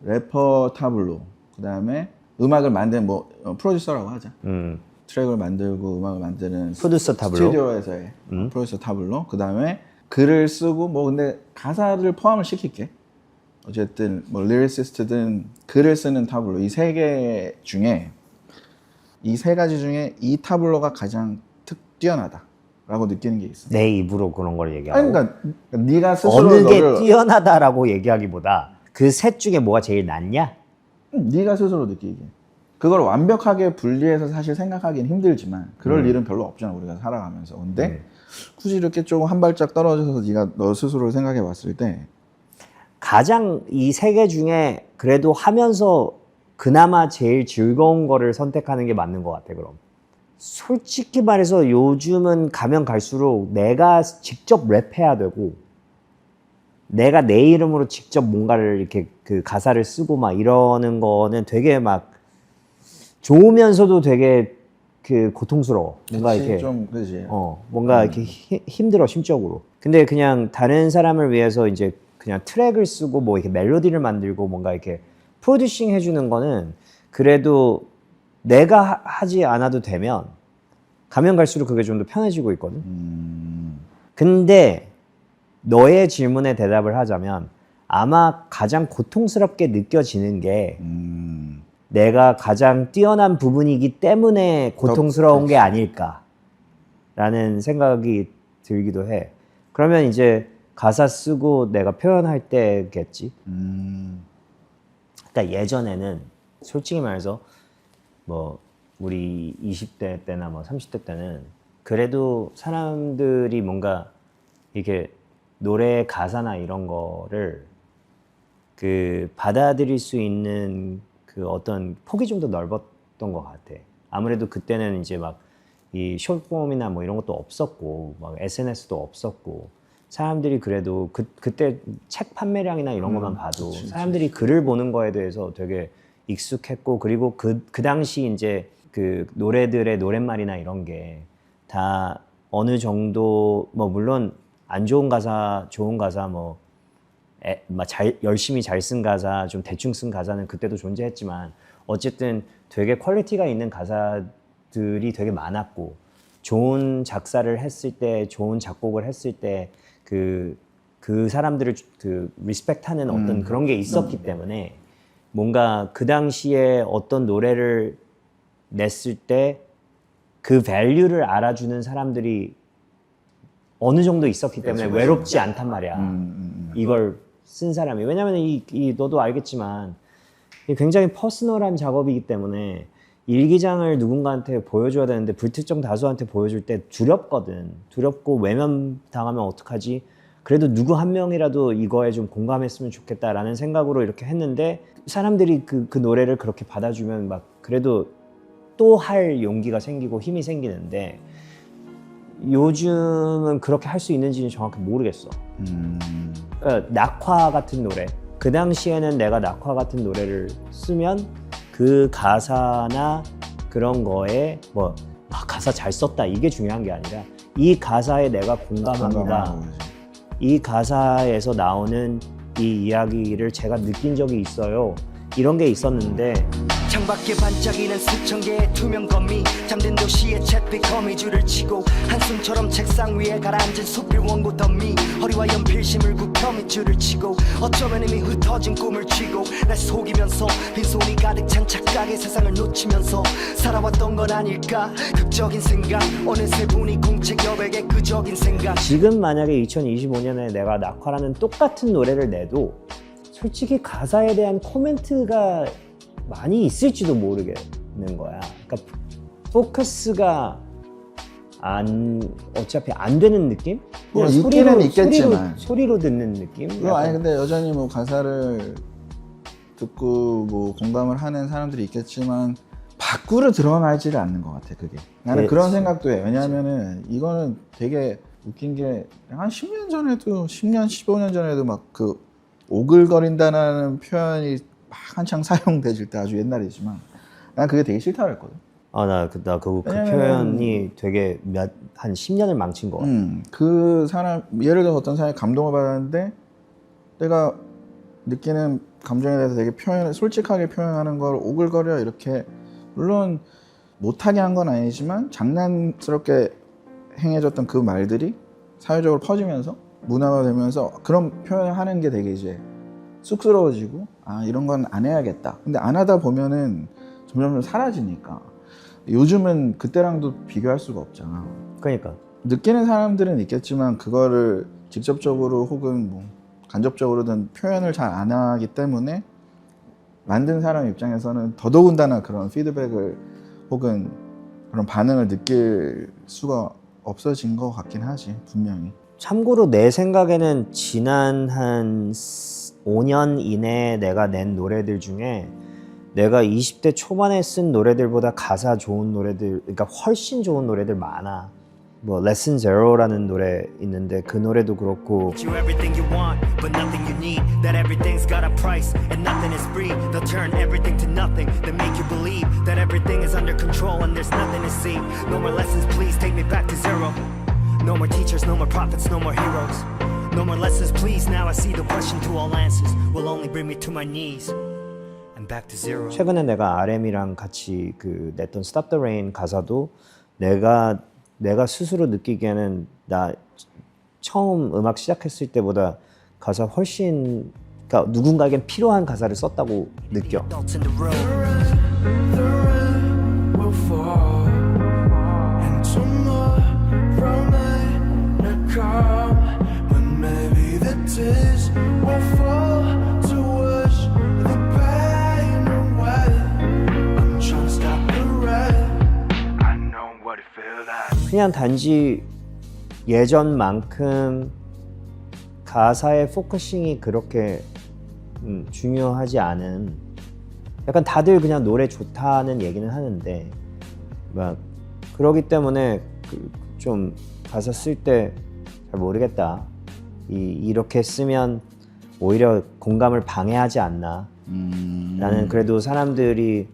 래퍼 타블로, 그 다음에 음악을 만드는 프로듀서라고 하자. 트랙을 만들고 음악을 만드는 프로듀서 타블로. 스튜디오에서의 프로듀서 타블로, 그 다음에 글을 쓰고 근데 가사를 포함을 시킬게. 어쨌든 리리시스트든 글을 쓰는 타블로, 이 세 개 중에 이 세 가지 중에 이 타블로가 가장 뛰어나다라고 느끼는 게 있어. 내 입으로 그런 걸 얘기하고. 아니, 그러니까 네가 스스로 어느 게 뛰어나다라고 얘기하기보다 그 셋 중에 뭐가 제일 낫냐? 네가 스스로 느끼기. 그걸 완벽하게 분리해서 사실 생각하기는 힘들지만 그럴 일은 별로 없잖아, 우리가 살아가면서. 근데 굳이 이렇게 조금 한 발짝 떨어져서 네가 너 스스로 생각해 봤을 때 가장 이 세 개 중에 그래도 하면서 그나마 제일 즐거운 거를 선택하는 게 맞는 것 같아. 그럼 솔직히 말해서 요즘은 가면 갈수록 내가 직접 랩해야 되고 내가 내 이름으로 직접 뭔가를 이렇게 그 가사를 쓰고 막 이러는 거는 되게 막 좋으면서도 되게 그 고통스러워. 뭔가 이렇게 좀 그지. 뭔가 이렇게 힘들어 심적으로. 근데 그냥 다른 사람을 위해서 이제 그냥 트랙을 쓰고 뭐 이렇게 멜로디를 만들고 뭔가 이렇게 프로듀싱 해주는 거는 그래도 내가 하지 않아도 되면 가면 갈수록 그게 좀 더 편해지고 있거든. 근데 너의 질문에 대답을 하자면 아마 가장 고통스럽게 느껴지는 게 내가 가장 뛰어난 부분이기 때문에 고통스러운 게 아닐까라는 생각이 들기도 해. 그러면 이제 가사 쓰고 내가 표현할 때겠지. 그러니까 예전에는 솔직히 말해서 뭐 우리 20대 때나 뭐 30대 때는 그래도 사람들이 뭔가 이렇게 노래 가사나 이런 거를 그 받아들일 수 있는 그 어떤 폭이 좀 더 넓었던 것 같아. 아무래도 그때는 이제 막 이 숏폼이나 뭐 이런 것도 없었고 막 SNS도 없었고 사람들이 그래도 그때 책 판매량이나 이런 것만 봐도 사람들이 글을 보는 거에 대해서 되게 익숙했고, 그리고 그 당시 이제 그 노래들의 노랫말이나 이런 게 다 어느 정도 뭐 물론 안 좋은 가사, 좋은 가사 열심히 잘 쓴 가사, 좀 대충 쓴 가사는 그때도 존재했지만 어쨌든 되게 퀄리티가 있는 가사들이 되게 많았고, 좋은 작사를 했을 때, 좋은 작곡을 했을 때 그 사람들을 그 리스펙트하는 어떤 그런 게 있었기 때문에 뭔가 그 당시에 어떤 노래를 냈을 때 그 밸류를 알아주는 사람들이 어느 정도 있었기 때문에 외롭지 않단 말이야. 이걸 쓴 사람이. 왜냐면 너도 알겠지만 굉장히 퍼스널한 작업이기 때문에 일기장을 누군가한테 보여줘야 되는데 불특정 다수한테 보여줄 때 두렵거든. 두렵고 외면당하면 어떡하지? 그래도 누구 한 명이라도 이거에 좀 공감했으면 좋겠다라는 생각으로 이렇게 했는데 사람들이 그 노래를 그렇게 받아주면 막 그래도 또 할 용기가 생기고 힘이 생기는데 요즘은 그렇게 할 수 있는지는 정확히 모르겠어. 그러니까 낙화 같은 노래, 그 당시에는 내가 낙화 같은 노래를 쓰면 그 가사나 그런 거에 뭐 가사 잘 썼다 이게 중요한 게 아니라 이 가사에 내가 공감합니다. 이 가사에서 나오는 이 이야기를 제가 느낀 적이 있어요. 이런 게 있었는데 창밖에 반짝이는 수천 개의 투명 거미, 잠든 도시의 잿빛 거미줄을 치고 한숨처럼 책상 위에 가라앉은 수필 원고 더미, 허리와 연필 심을 굽혀 밑줄을 치고 어쩌면 이미 흩어진 꿈을 쥐고 날 속이면서 빈손이 가득 찬 착각의 세상을 놓치면서 살아왔던 건 아닐까. 극적인 생각, 어느새 분이 공책 여백의 끄적인 생각. 지금 만약에 2025년에 내가 낙화라는 똑같은 노래를 내도 솔직히 가사에 대한 코멘트가 많이 있을지도 모르겠는 거야. 그러니까 포커스가 어차피 안 되는 느낌? 뭐 그냥 있기는 있겠지만. 소리로 듣는 느낌? 아니 근데 여전히 뭐 가사를 듣고 뭐 공감을 하는 사람들이 있겠지만 밖으로 드러나지를 않는 것 같아 그게. 나는 그렇지. 그런 생각도 해. 왜냐하면은 이거는 되게 웃긴 게 한 10년 전에도 10년 15년 전에도 막 그 오글거린다는 표현이 막 한창 사용되질 때 아주 옛날이지만 난 그게 되게 싫다고 했거든. 그 왜냐면은- 표현이 되게 한 10년을 망친 것 같아. 그 사람 예를 들어 어떤 사람이 감동을 받았는데 내가 느끼는 감정에 대해서 되게 솔직하게 표현하는 걸 오글거려 이렇게 물론 못하게 한 건 아니지만 장난스럽게 행해졌던 그 말들이 사회적으로 퍼지면서 문화가 되면서 그런 표현을 하는 게 되게 이제 쑥스러워지고 아 이런 건 안 해야겠다. 근데 안 하다 보면은 점점 사라지니까 요즘은 그때랑도 비교할 수가 없잖아. 그러니까 느끼는 사람들은 있겠지만 그거를 직접적으로 혹은 뭐 간접적으로든 표현을 잘 안 하기 때문에 만든 사람 입장에서는 더더군다나 그런 피드백을 혹은 그런 반응을 느낄 수가 없어진 것 같긴 하지 분명히. 참고로 내 생각에는 지난 한 5년 이내에 내가 낸 노래들 중에 내가 20대 초반에 쓴 노래들보다 가사 좋은 노래들, 그러니까 훨씬 좋은 노래들 많아. 뭐 레슨 제로라는 노래 있는데 그 노래도 그렇고 You everything you want, but nothing you need. That everything's got a price and nothing is free. They'll turn everything to nothing. They make you believe that everything is under control and there's nothing to see. No more lessons, please take me back to zero. No more teachers, no more prophets, no more heroes. No more lessons, please. Now I see the question to all answers will only bring me to my knees and back to zero. 최근에 내가 RM이랑 같이 그 냈던 Stop the Rain 가사도 내가 스스로 느끼기에는 나 처음 음악 시작했을 때보다 가사 훨씬 그러니까 누군가에겐 필요한 가사를 썼다고 느껴. Adults in the room. will fall and tomorrow may come when maybe the tears will fall to wash the pain away. I'm trying to stop the rain. I know what it feels like. 그냥 단지 예전만큼 가사의 포커싱이 그렇게 중요하지 않은 약간 다들 그냥 노래 좋다는 얘기는 하는데 막 그러기 때문에 좀 가사 쓸 때 잘 모르겠다. 이렇게 쓰면 오히려 공감을 방해하지 않나. 나는 그래도 사람들이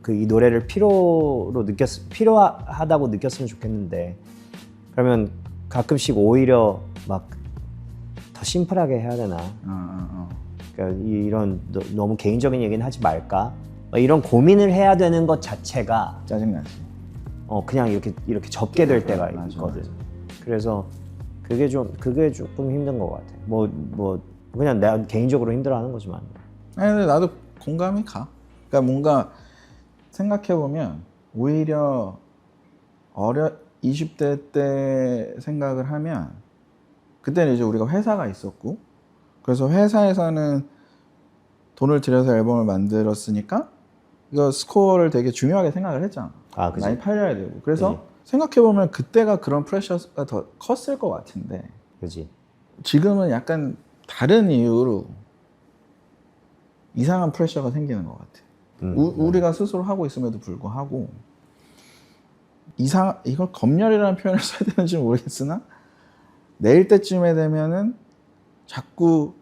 이 노래를 필요하다고 느꼈으면 좋겠는데 그러면 가끔씩 오히려 막 더 심플하게 해야 되나? 그러니까 이런 너무 개인적인 얘기는 하지 말까? 이런 고민을 해야 되는 것 자체가 짜증나지. 그냥 이렇게 접게 될 때가 맞아, 있거든. 맞아. 그래서 그게 조금 힘든 것 같아. 뭐 그냥 내가 개인적으로 힘들어하는 거지만. 아니 근데 나도 공감이 가. 그러니까 뭔가 생각해 보면 오히려 20대 때 생각을 하면 그때는 이제 우리가 회사가 있었고 그래서 회사에서는 돈을 들여서 앨범을 만들었으니까 이거 스코어를 되게 중요하게 생각을 했잖아. 아, 그치. 많이 팔려야 되고. 그래서 그치. 생각해 보면 그때가 그런 프레셔가 더 컸을 것 같은데 그렇지. 지금은 약간 다른 이유로 이상한 프레셔가 생기는 것 같아. 우리가 스스로 하고 있음에도 불구하고 이걸 검열이라는 표현을 써야 되는지 모르겠으나 내일 때쯤에 되면은 자꾸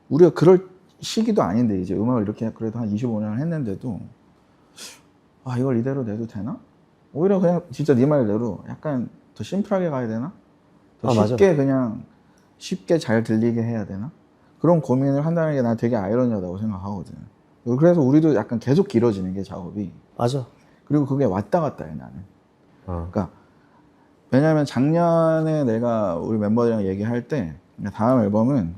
우리가 그럴 시기도 아닌데 이제 음악을 이렇게 그래도 한 25년을 했는데도 아 이걸 이대로 내도 되나? 오히려 그냥 진짜 네 말대로 약간 더 심플하게 가야 되나? 더 쉽게 그냥 쉽게 잘 들리게 해야 되나? 그런 고민을 한다는 게 난 되게 아이러니하다고 생각하거든. 그래서 우리도 약간 계속 길어지는 게 작업이. 맞아. 그리고 그게 왔다 갔다 해 나는. 그러니까 왜냐면 작년에 내가 우리 멤버들이랑 얘기할 때 다음 앨범은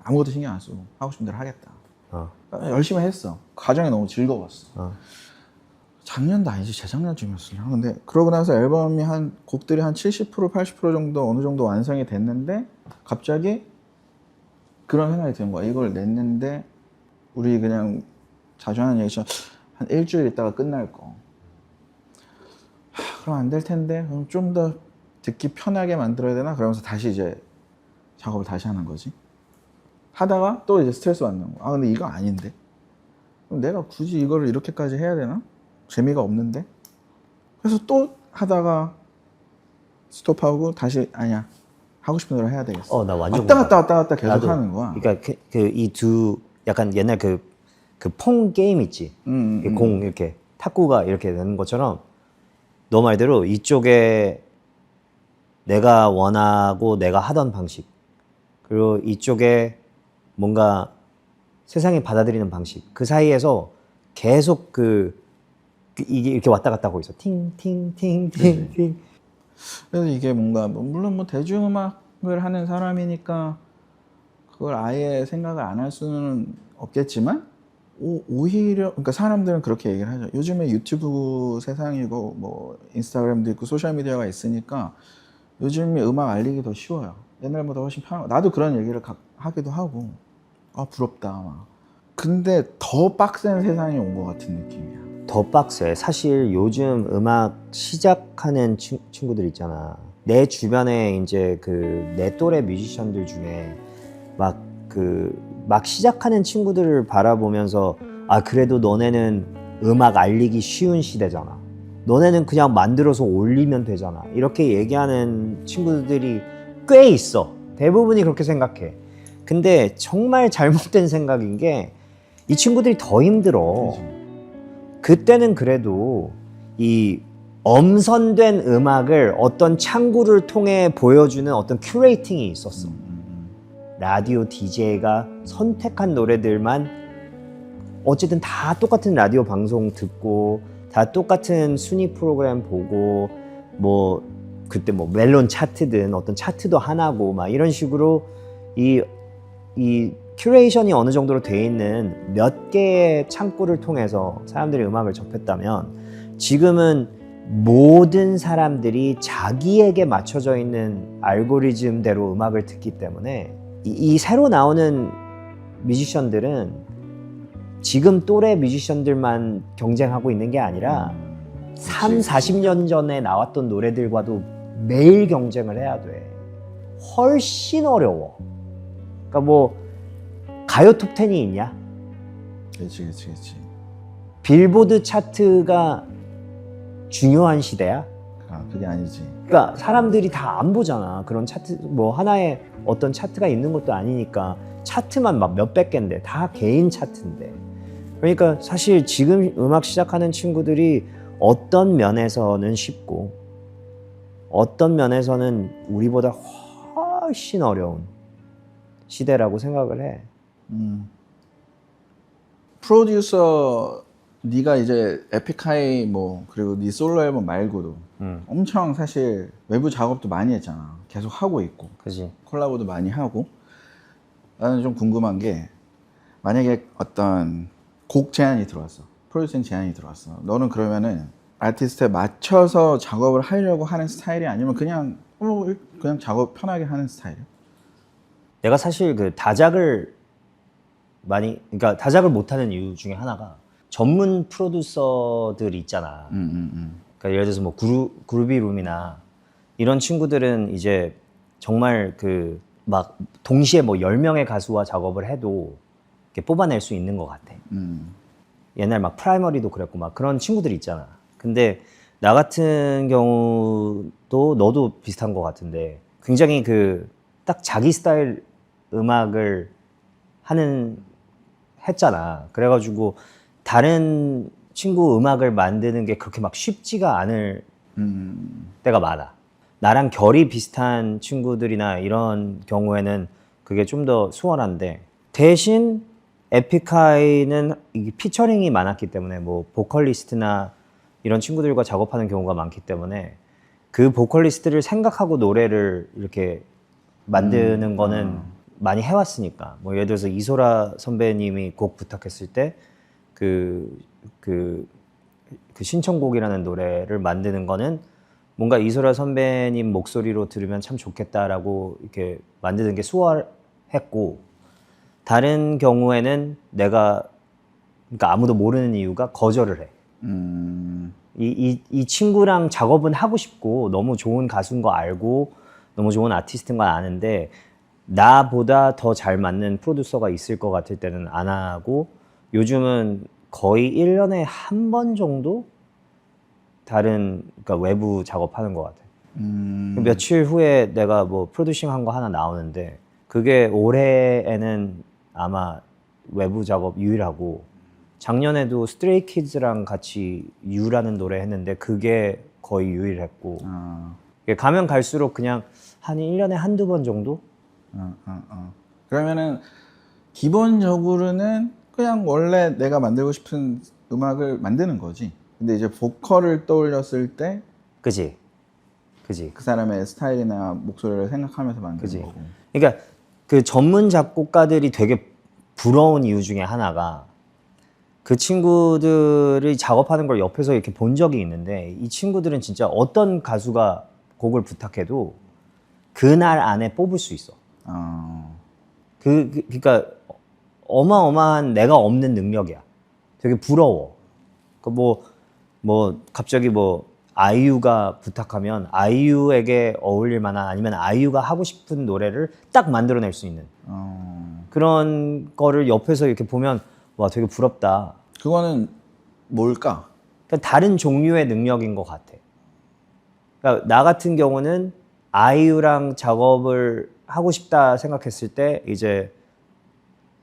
아무것도 신경 안 쓰고 하고 싶은 대로 하겠다. 그러니까 열심히 했어. 과정이 너무 즐거웠어. 작년도 아니지 재작년쯤이었어요. 근데 그러고 나서 앨범이 곡들이 한 70% 80% 정도 어느 정도 완성이 됐는데 갑자기 그런 생각이 드는 거야. 이걸 냈는데 우리 그냥 자주 하는 얘기처럼 한 일주일 있다가 끝날 거. 그럼 안 될 텐데 그럼 좀 더 듣기 편하게 만들어야 되나 그러면서 다시 이제 작업을 다시 하는 거지. 하다가 또 이제 스트레스 받는 거. 아 근데 이거 아닌데. 그럼 내가 굳이 이거를 이렇게까지 해야 되나? 재미가 없는데. 그래서 또 하다가 스톱하고 다시 아니야 하고 싶은 대로 해야 되겠어. 나 완전 왔다 갔다 계속 나도. 하는 거야. 그러니까 이 두 약간 옛날 그 퐁 게임 있지. 공 이렇게 탁구가 이렇게 되는 것처럼 너 말대로 이쪽에 내가 원하고 내가 하던 방식 그리고 이쪽에 뭔가 세상이 받아들이는 방식 그 사이에서 계속 이게 이렇게 왔다 갔다 하고 있어. 팅팅팅팅팅. 그래서 이게 뭔가 물론 뭐 대중음악을 하는 사람이니까 그걸 아예 생각을 안 할 수는 없겠지만 오히려 그러니까 사람들은 그렇게 얘기를 하죠. 요즘에 유튜브 세상이고 뭐 인스타그램도 있고 소셜 미디어가 있으니까 요즘에 음악 알리기 더 쉬워요. 옛날보다 훨씬 편하고 나도 그런 얘기를 하기도 하고 아 부럽다 막. 근데 더 빡센 세상이 온 것 같은 느낌이야. 더 빡세. 사실 요즘 음악 시작하는 친구들 있잖아. 내 주변에 이제 내 또래 뮤지션들 중에 막 시작하는 친구들을 바라보면서 아 그래도 너네는 음악 알리기 쉬운 시대잖아. 너네는 그냥 만들어서 올리면 되잖아. 이렇게 얘기하는 친구들이 꽤 있어. 대부분이 그렇게 생각해. 근데 정말 잘못된 생각인 게 이 친구들이 더 힘들어. 그치. 그때는 그래도 이 엄선된 음악을 어떤 창구를 통해 보여주는 어떤 큐레이팅이 있었어. 라디오 DJ가 선택한 노래들만 어쨌든 다 똑같은 라디오 방송 듣고 다 똑같은 순위 프로그램 보고 뭐 그때 뭐 멜론 차트든 어떤 차트도 하나고 막 이런 식으로 이 큐레이션이 어느 정도로 돼 있는 몇 개의 창구를 통해서 사람들이 음악을 접했다면 지금은 모든 사람들이 자기에게 맞춰져 있는 알고리즘대로 음악을 듣기 때문에 이 새로 나오는 뮤지션들은 지금 또래 뮤지션들만 경쟁하고 있는 게 아니라 3, 40년 전에 나왔던 노래들과도 매일 경쟁을 해야 돼. 훨씬 어려워. 그러니까 뭐 가요 톱10이 있냐? 그렇지. 빌보드 차트가 중요한 시대야? 아 그게 아니지. 그러니까 사람들이 다 안 보잖아. 그런 차트 뭐 하나의 어떤 차트가 있는 것도 아니니까 차트만 막 몇백 개인데 다 개인 차트인데. 그러니까 사실 지금 음악 시작하는 친구들이 어떤 면에서는 쉽고 어떤 면에서는 우리보다 훨씬 어려운 시대라고 생각을 해. 프로듀서 네가 이제 에픽하이 뭐 그리고 네 솔로 앨범 말고도 엄청 사실 외부 작업도 많이 했잖아. 계속 하고 있고 그지? 콜라보도 많이 하고. 나는 좀 궁금한 게 만약에 어떤 곡 제안이 들어왔어. 프로듀싱 제안이 들어왔어. 너는 그러면은 아티스트에 맞춰서 작업을 하려고 하는 스타일이 아니면 그냥 작업 편하게 하는 스타일이야? 내가 사실 다작을 그러니까 다작을 못하는 이유 중에 하나가 전문 프로듀서들 있잖아. 그러니까 예를 들어서 뭐 그루비룸이나 이런 친구들은 이제 정말 막 동시에 뭐 10명의 가수와 작업을 해도 이렇게 뽑아낼 수 있는 것 같아. 옛날 막 프라이머리도 그랬고 막 그런 친구들 있잖아. 근데 나 같은 경우도 너도 비슷한 것 같은데 굉장히 딱 자기 스타일 음악을 했잖아. 그래가지고 다른 친구 음악을 만드는 게 그렇게 막 쉽지가 않을 때가 많아. 나랑 결이 비슷한 친구들이나 이런 경우에는 그게 좀 더 수월한데 대신 에픽하이는 이게 피처링이 많았기 때문에 뭐 보컬리스트나 이런 친구들과 작업하는 경우가 많기 때문에 그 보컬리스트를 생각하고 노래를 이렇게 만드는 거는 많이 해왔으니까. 뭐 예를 들어서 이소라 선배님이 곡 부탁했을 때 그 신청곡이라는 노래를 만드는 거는 뭔가 이소라 선배님 목소리로 들으면 참 좋겠다라고 이렇게 만드는 게 수월했고, 다른 경우에는 내가 그러니까 아무도 모르는 이유가 거절을 해. 이 친구랑 작업은 하고 싶고 너무 좋은 가수인 거 알고 너무 좋은 아티스트인 거 아는데 나보다 더 잘 맞는 프로듀서가 있을 것 같을 때는 안 하고 요즘은 거의 1년에 한 번 정도 다른 그러니까 외부 작업하는 것 같아요. 며칠 후에 내가 뭐 프로듀싱 한 거 하나 나오는데 그게 올해에는 아마 외부 작업 유일하고 작년에도 스트레이키즈랑 같이 유라는 노래 했는데 그게 거의 유일했고 이게 가면 갈수록 그냥 한 1년에 한두 번 정도? 그러면은 기본적으로는 그냥 원래 내가 만들고 싶은 음악을 만드는 거지. 근데 이제 보컬을 떠올렸을 때 그지? 그 사람의 스타일이나 목소리를 생각하면서 만드는 그지? 거고. 그러니까 그 전문 작곡가들이 되게 부러운 이유 중에 하나가 그 친구들이 작업하는 걸 옆에서 이렇게 본 적이 있는데 이 친구들은 진짜 어떤 가수가 곡을 부탁해도 그날 안에 뽑을 수 있어. 그러니까 어마어마한 내가 없는 능력이야. 되게 부러워. 뭐 갑자기 뭐 아이유가 부탁하면 아이유에게 어울릴 만한 아니면 아이유가 하고 싶은 노래를 딱 만들어낼 수 있는 그런 거를 옆에서 이렇게 보면 와 되게 부럽다. 그거는 뭘까? 그러니까 다른 종류의 능력인 것 같아. 그러니까 나 같은 경우는 아이유랑 작업을 하고 싶다 생각했을 때 이제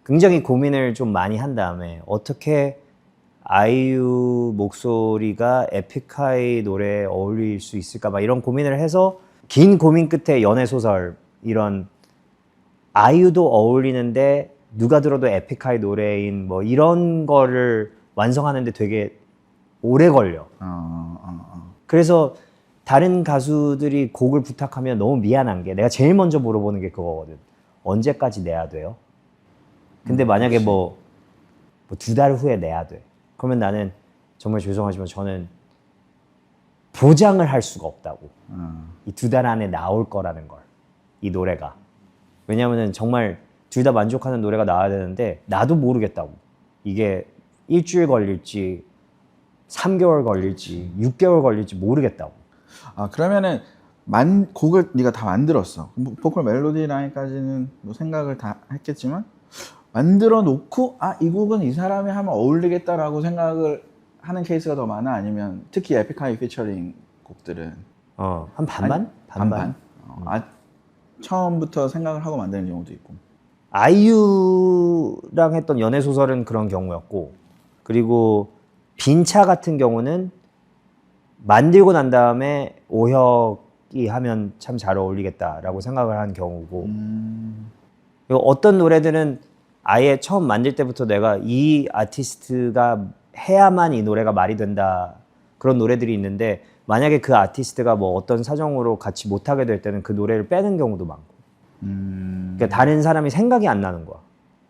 굉장히 고민을 좀 많이 한 다음에 어떻게 아이유 목소리가 에픽하이 노래에 어울릴 수 있을까 막 이런 고민을 해서 긴 고민 끝에 연애소설 이런 아이유도 어울리는데 누가 들어도 에픽하이 노래인 뭐 이런 거를 완성하는데 되게 오래 걸려. 그래서 다른 가수들이 곡을 부탁하면 너무 미안한 게 내가 제일 먼저 물어보는 게 그거거든. 언제까지 내야 돼요? 근데 만약에 뭐 2달 후에 내야 돼. 그러면 나는 정말 죄송하지만 저는 보장을 할 수가 없다고. 이 2달 안에 나올 거라는 걸. 이 노래가. 왜냐면은 정말 둘 다 만족하는 노래가 나와야 되는데 나도 모르겠다고. 이게 일주일 걸릴지 3개월 걸릴지 6개월 걸릴지 모르겠다고. 그러면은 곡을 네가 다 만들었어. 보컬 멜로디 라인까지는 뭐 생각을 다 했겠지만 만들어 놓고 이 곡은 이 사람이 하면 어울리겠다라고 생각을 하는 케이스가 더 많아? 아니면 특히 에픽하이 피처링 곡들은 한 반반? 반반? 처음부터 생각을 하고 만드는 경우도 있고. 아이유랑 했던 연애소설은 그런 경우였고 그리고 빈차 같은 경우는 만들고 난 다음에 오혁이 하면 참 잘 어울리겠다라고 생각을 한 경우고 그리고 어떤 노래들은 아예 처음 만들 때부터 내가 이 아티스트가 해야만 이 노래가 말이 된다 그런 노래들이 있는데 만약에 그 아티스트가 뭐 어떤 사정으로 같이 못하게 될 때는 그 노래를 빼는 경우도 많고 그러니까 다른 사람이 생각이 안 나는 거야.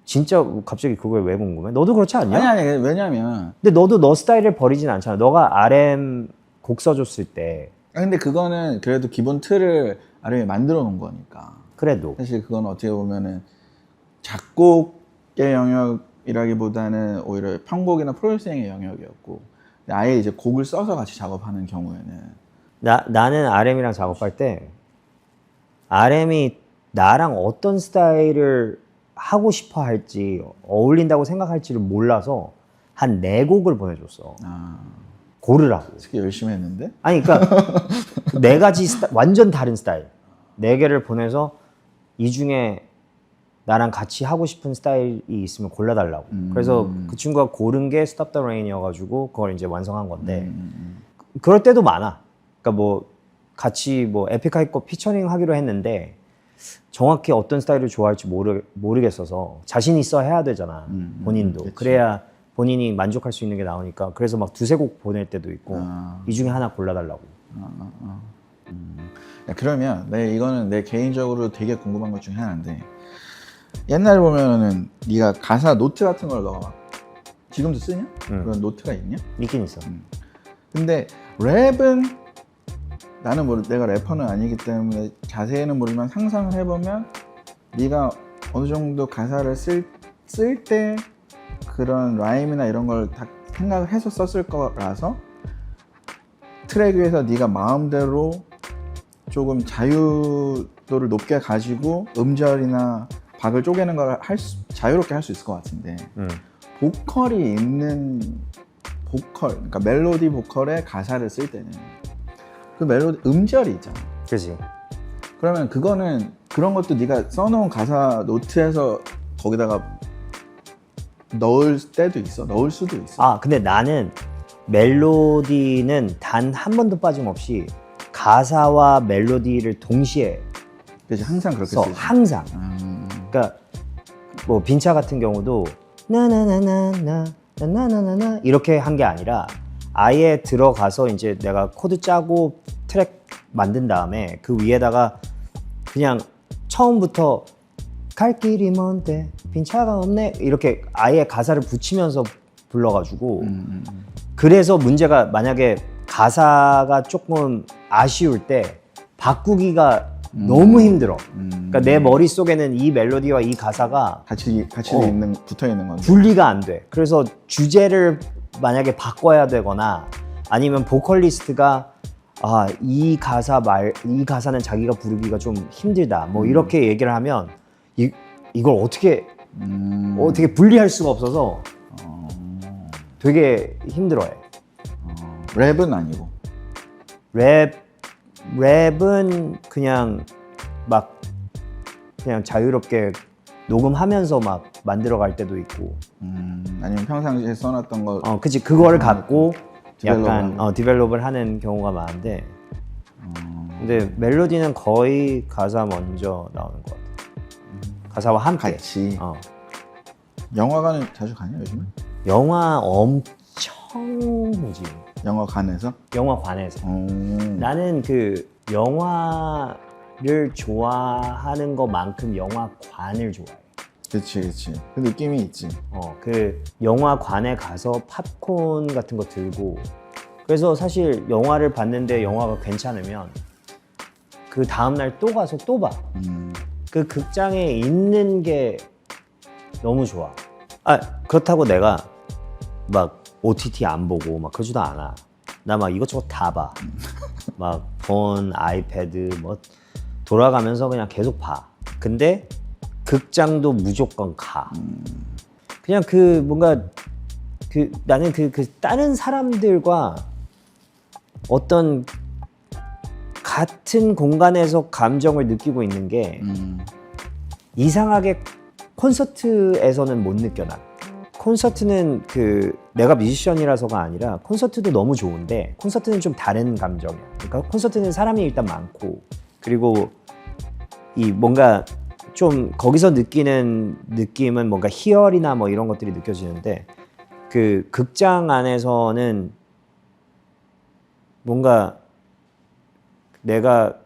진짜 갑자기 그거에 왜 궁금해? 너도 그렇지 않냐? 아니 왜냐면 근데 너도 너 스타일을 버리진 않잖아. 너가 RM 곡 써줬을 때 근데 그거는 그래도 기본 틀을 RM이 만들어 놓은 거니까. 그래도 사실 그건 어떻게 보면은 작곡의 영역이라기보다는 오히려 편곡이나 프로듀싱의 영역이었고 아예 이제 곡을 써서 같이 작업하는 경우에는 나는 RM이랑 작업할 때 RM이 나랑 어떤 스타일을 하고 싶어 할지 어울린다고 생각할지를 몰라서 한 4곡을 보내줬어. 고르라고. 되게 열심히 했는데? 아니 그러니까 4가지 완전 다른 스타일 4개를 보내서 이 중에 나랑 같이 하고 싶은 스타일이 있으면 골라달라고. 그래서 그 친구가 고른 게 Stop the Rain이어가지고 그걸 이제 완성한 건데 그럴 때도 많아. 그러니까 뭐 같이 뭐 에픽하이 거 피처링 하기로 했는데 정확히 어떤 스타일을 좋아할지 모르겠어서 자신 있어 해야 되잖아. 본인도. 그치. 그래야 본인이 만족할 수 있는 게 나오니까 그래서 막 2-3곡 보낼 때도 있고 이 중에 하나 골라달라고. 야, 그러면 이거는 내 개인적으로 되게 궁금한 것 중에 하나인데 옛날에 보면은 네가 가사 노트 같은 걸 너가 막 지금도 쓰냐? 그런 노트가 있냐? 있긴 있어. 근데 랩은 나는 내가 래퍼는 아니기 때문에 자세히는 모르지만 상상을 해보면 네가 어느 정도 가사를 쓸 때 그런 라임이나 이런 걸 다 생각을 해서 썼을 거라서 트랙 위에서 네가 마음대로 조금 자유도를 높게 가지고 음절이나 박을 쪼개는 걸 자유롭게 할 수 있을 것 같은데 보컬이 있는 보컬, 그러니까 멜로디 보컬에 가사를 쓸 때는 그 멜로디 음절이 있잖아. 그지. 그러면 그거는 그런 것도 네가 써놓은 가사 노트에서 거기다가 넣을 때도 있어. 넣을 수도 있어. 아, 근데 나는 멜로디는 단 한 번도 빠짐없이 가사와 멜로디를 동시에 그렇지, 항상 그렇게 써. 쓰지. 항상. 그러니까 뭐 빈차 같은 경우도 나나나나나 나나나나나 이렇게 한 게 아니라 아예 들어가서 이제 내가 코드 짜고 트랙 만든 다음에 그 위에다가 그냥 처음부터 갈 길이 먼데 빈차가 없네 이렇게 아예 가사를 붙이면서 불러가지고 그래서 문제가 만약에 가사가 조금 아쉬울 때 바꾸기가 너무 힘들어. 그러니까 내 머릿속에는 이 멜로디와 이 가사가 같이 붙어 있는 건데. 분리가 안 돼. 그래서 주제를 만약에 바꿔야 되거나 아니면 보컬리스트가 이 가사는 자기가 부르기가 좀 힘들다. 뭐 이렇게 얘기를 하면 이걸 어떻게 분리할 수가 없어서 되게 힘들어해. 랩은 아니고. 랩은 그냥 막 그냥 자유롭게 녹음하면서 막 만들어갈 때도 있고. 아니면 평상시에 써놨던 거. 그치. 그거를 갖고 디벨롭을 약간 디벨롭을 하는 경우가 많은데. 근데 멜로디는 거의 가사 먼저 나오는 것 같아. 가사와 함께. 같이. 어. 영화관은 자주 가냐 요즘에? 영화 엄청 보지. 영화관에서? 영화관에서. 나는 그 영화를 좋아하는 것만큼 영화관을 좋아해. 그치. 그 느낌이 있지. 그 영화관에 가서 팝콘 같은 거 들고 그래서 사실 영화를 봤는데 영화가 괜찮으면 그 다음날 또 가서 또 봐. 그 극장에 있는 게 너무 좋아. 그렇다고 내가 막 OTT 안 보고 막 그러지도 않아. 나 막 이것저것 다 봐. 막 폰, 아이패드 뭐 돌아가면서 그냥 계속 봐. 근데 극장도 무조건 가. 그냥 그 뭔가 그 나는 그 다른 사람들과 어떤 같은 공간에서 감정을 느끼고 있는 게 이상하게 콘서트에서는 못 느껴 나. 콘서트는 내가 뮤지션이라서가 아니라 콘서트도 너무 좋은데 콘서트는 좀 다른 감정이야. 그러니까 콘서트는 사람이 일단 많고 그리고 이 뭔가 좀 거기서 느끼는 느낌은 뭔가 희열이나 뭐 이런 것들이 느껴지는데 그 극장 안에서는 뭔가 내가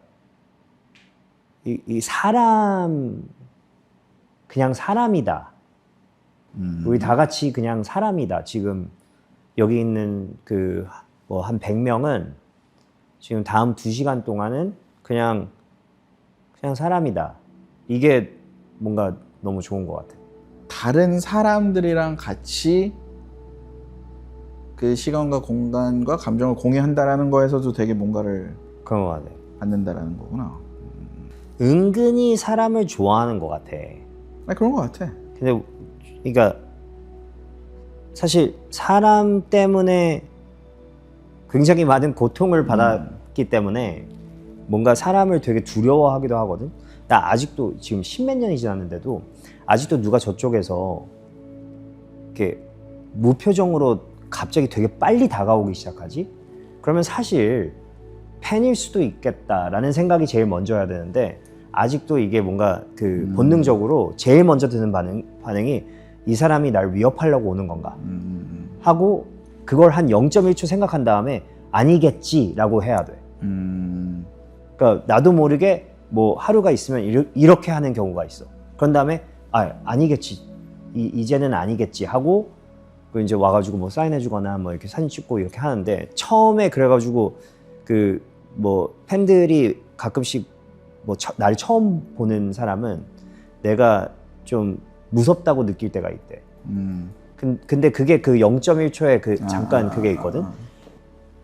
이 사람 그냥 사람이다. 우리 다 같이 그냥 사람이다. 지금 여기 있는 뭐 한 100명은 지금 다음 2시간 동안은 그냥 사람이다. 이게 뭔가 너무 좋은 것 같아. 다른 사람들이랑 같이 그 시간과 공간과 감정을 공유한다라는 거에서도 되게 뭔가를 그런 것 같아. 받는다라는 거구나. 은근히 사람을 좋아하는 것 같아. 그런 것 같아. 근데 그러니까 사실 사람 때문에 굉장히 많은 고통을 받았기 때문에 뭔가 사람을 되게 두려워하기도 하거든. 나 아직도 지금 10몇 년이 지났는데도 아직도 누가 저쪽에서 이렇게 무표정으로 갑자기 되게 빨리 다가오기 시작하지? 그러면 사실 팬일 수도 있겠다라는 생각이 제일 먼저 해야 되는데 아직도 이게 뭔가 본능적으로 제일 먼저 드는 반응이 이 사람이 날 위협하려고 오는 건가 하고 그걸 한 0.1초 생각한 다음에 아니겠지라고 해야 돼. 그러니까 나도 모르게 뭐 하루가 있으면 이렇게 하는 경우가 있어. 그런 다음에 아니겠지. 이제는 아니겠지 하고 이제 와가지고 뭐 사인해주거나 뭐 이렇게 사진 찍고 이렇게 하는데 처음에 그래가지고 뭐 팬들이 가끔씩 뭐 날 처음 보는 사람은 내가 좀 무섭다고 느낄 때가 있대. 근데 그게 그 0.1초에 잠깐 그게 있거든.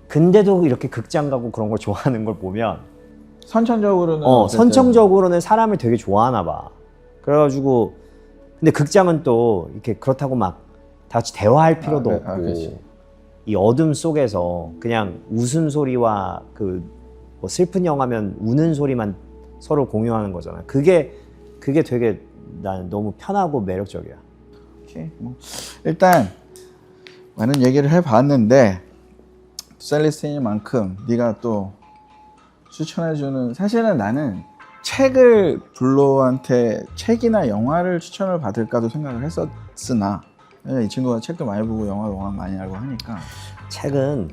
근데도 이렇게 극장 가고 그런 걸 좋아하는 걸 보면 선천적으로는 어쨌든 선천적으로는 사람을 되게 좋아하나 봐. 그래가지고 근데 극장은 또 이렇게 그렇다고 막 다 같이 대화할 필요도 네. 없고 그렇지. 이 어둠 속에서 그냥 웃음소리와 뭐 슬픈 영화면 우는 소리만 서로 공유하는 거잖아. 그게 되게 난 너무 편하고 매력적이야. 오케이. 뭐 일단 많은 얘기를 해봤는데 셀리스틴만큼 네가 또 추천해주는, 사실은 나는 책을 블로한테 책이나 영화를 추천을 받을까도 생각을 했었으나 이 친구가 책도 많이 보고 영화도 워낙 많이 알고 하니까 책은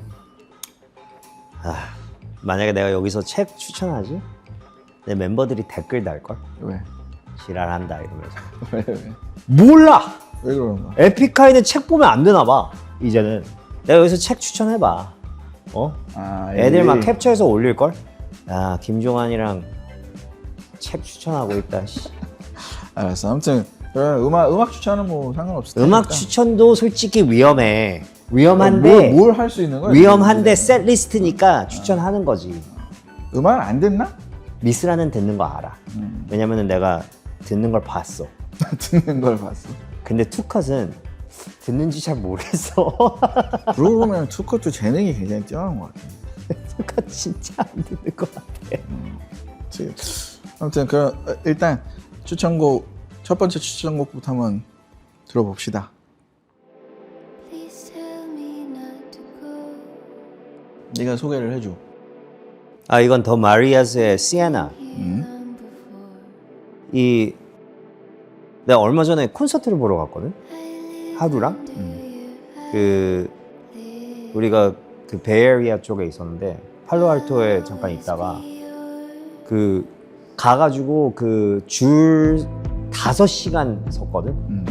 만약에 내가 여기서 책 추천하지? 내 멤버들이 댓글 달걸? 왜? 지랄한다 이러면서. 왜 몰라! 그런 거야? 에픽하이는 책 보면 안 되나 봐 이제는. 내가 여기서 책 추천해봐. 애들 막 캡처해서 올릴걸? 야 김종환이랑 책 추천하고 있다. 씨. 알았어. 아무튼 음악 추천은 뭐 상관없어. 음악 추천도 솔직히 위험해. 위험한데 뭘 할 수 있는 거야? 위험한데 셋리스트니까 추천하는 거지. 음악 안 듣나? 미스라는 듣는 거 알아. 왜냐면은 내가 듣는 걸 봤어. 듣는 걸 봤어. 근데 투컷은 듣는지 잘 모르겠어. 그러고 보면 투컷도 재능이 굉장히 뛰어난 것 같아. 투컷 진짜 안 듣는 것 같아. 아무튼 그럼 일단 추천곡, 첫 번째 추천곡부터 한번 들어봅시다. Please tell me not to go. 네가 소개를 해줘. 아 이건 더 마리아스의 시에나. 이 내가 얼마 전에 콘서트를 보러 갔거든. 하루랑 그 우리가 그 베이에리아 쪽에 있었는데 팔로알토에 잠깐 있다가 그 가가지고 그 줄 5시간 섰거든.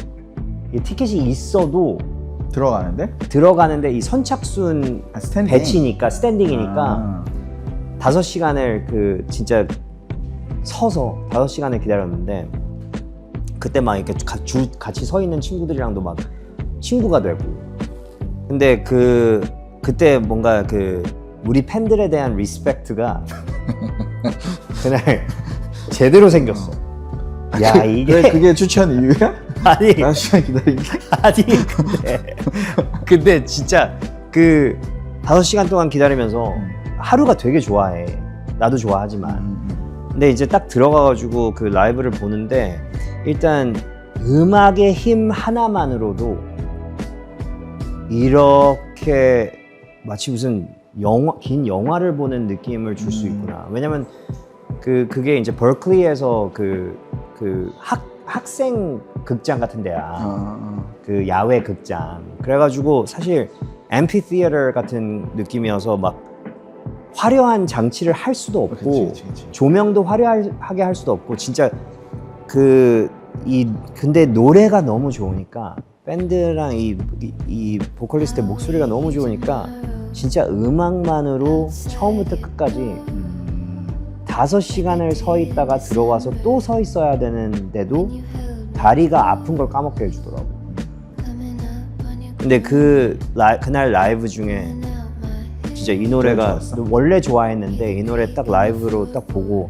이 티켓이 있어도 들어가는데 이 선착순 스탠딩. 배치니까 스탠딩이니까 5시간을 그 진짜 서서 5시간을 기다렸는데 그때 막 이렇게 같이 서 있는 친구들이랑도 막 친구가 되고. 근데 그때 뭔가 그 우리 팬들에 대한 리스펙트가 그날 제대로 생겼어. 야 이게 그게 추천 이유야? 아니 5시간 기다린 게? 아니 근데 진짜 그 5시간 동안 기다리면서 하루가 되게 좋아해. 나도 좋아하지만. 근데 이제 딱 들어가가지고 그 라이브를 보는데 일단 음악의 힘 하나만으로도 이렇게 마치 무슨 긴 영화를 보는 느낌을 줄 수 있구나. 왜냐면 그게 이제 버클리에서 그 학생 극장 같은 데야. 그 야외 극장. 그래가지고 사실 앰피티어터 같은 느낌이어서 막 화려한 장치를 할 수도 없고 그치. 조명도 화려하게 할 수도 없고 진짜 근데 노래가 너무 좋으니까 밴드랑 이 보컬리스트의 목소리가 너무 좋으니까 진짜 음악만으로 처음부터 끝까지 5시간을 서 있다가 들어와서 또 서 있어야 되는데도 다리가 아픈 걸 까먹게 해주더라고. 근데 그날 라이브 중에 진짜 이 노래가 원래 좋아했는데 이 노래 딱 라이브로 딱 보고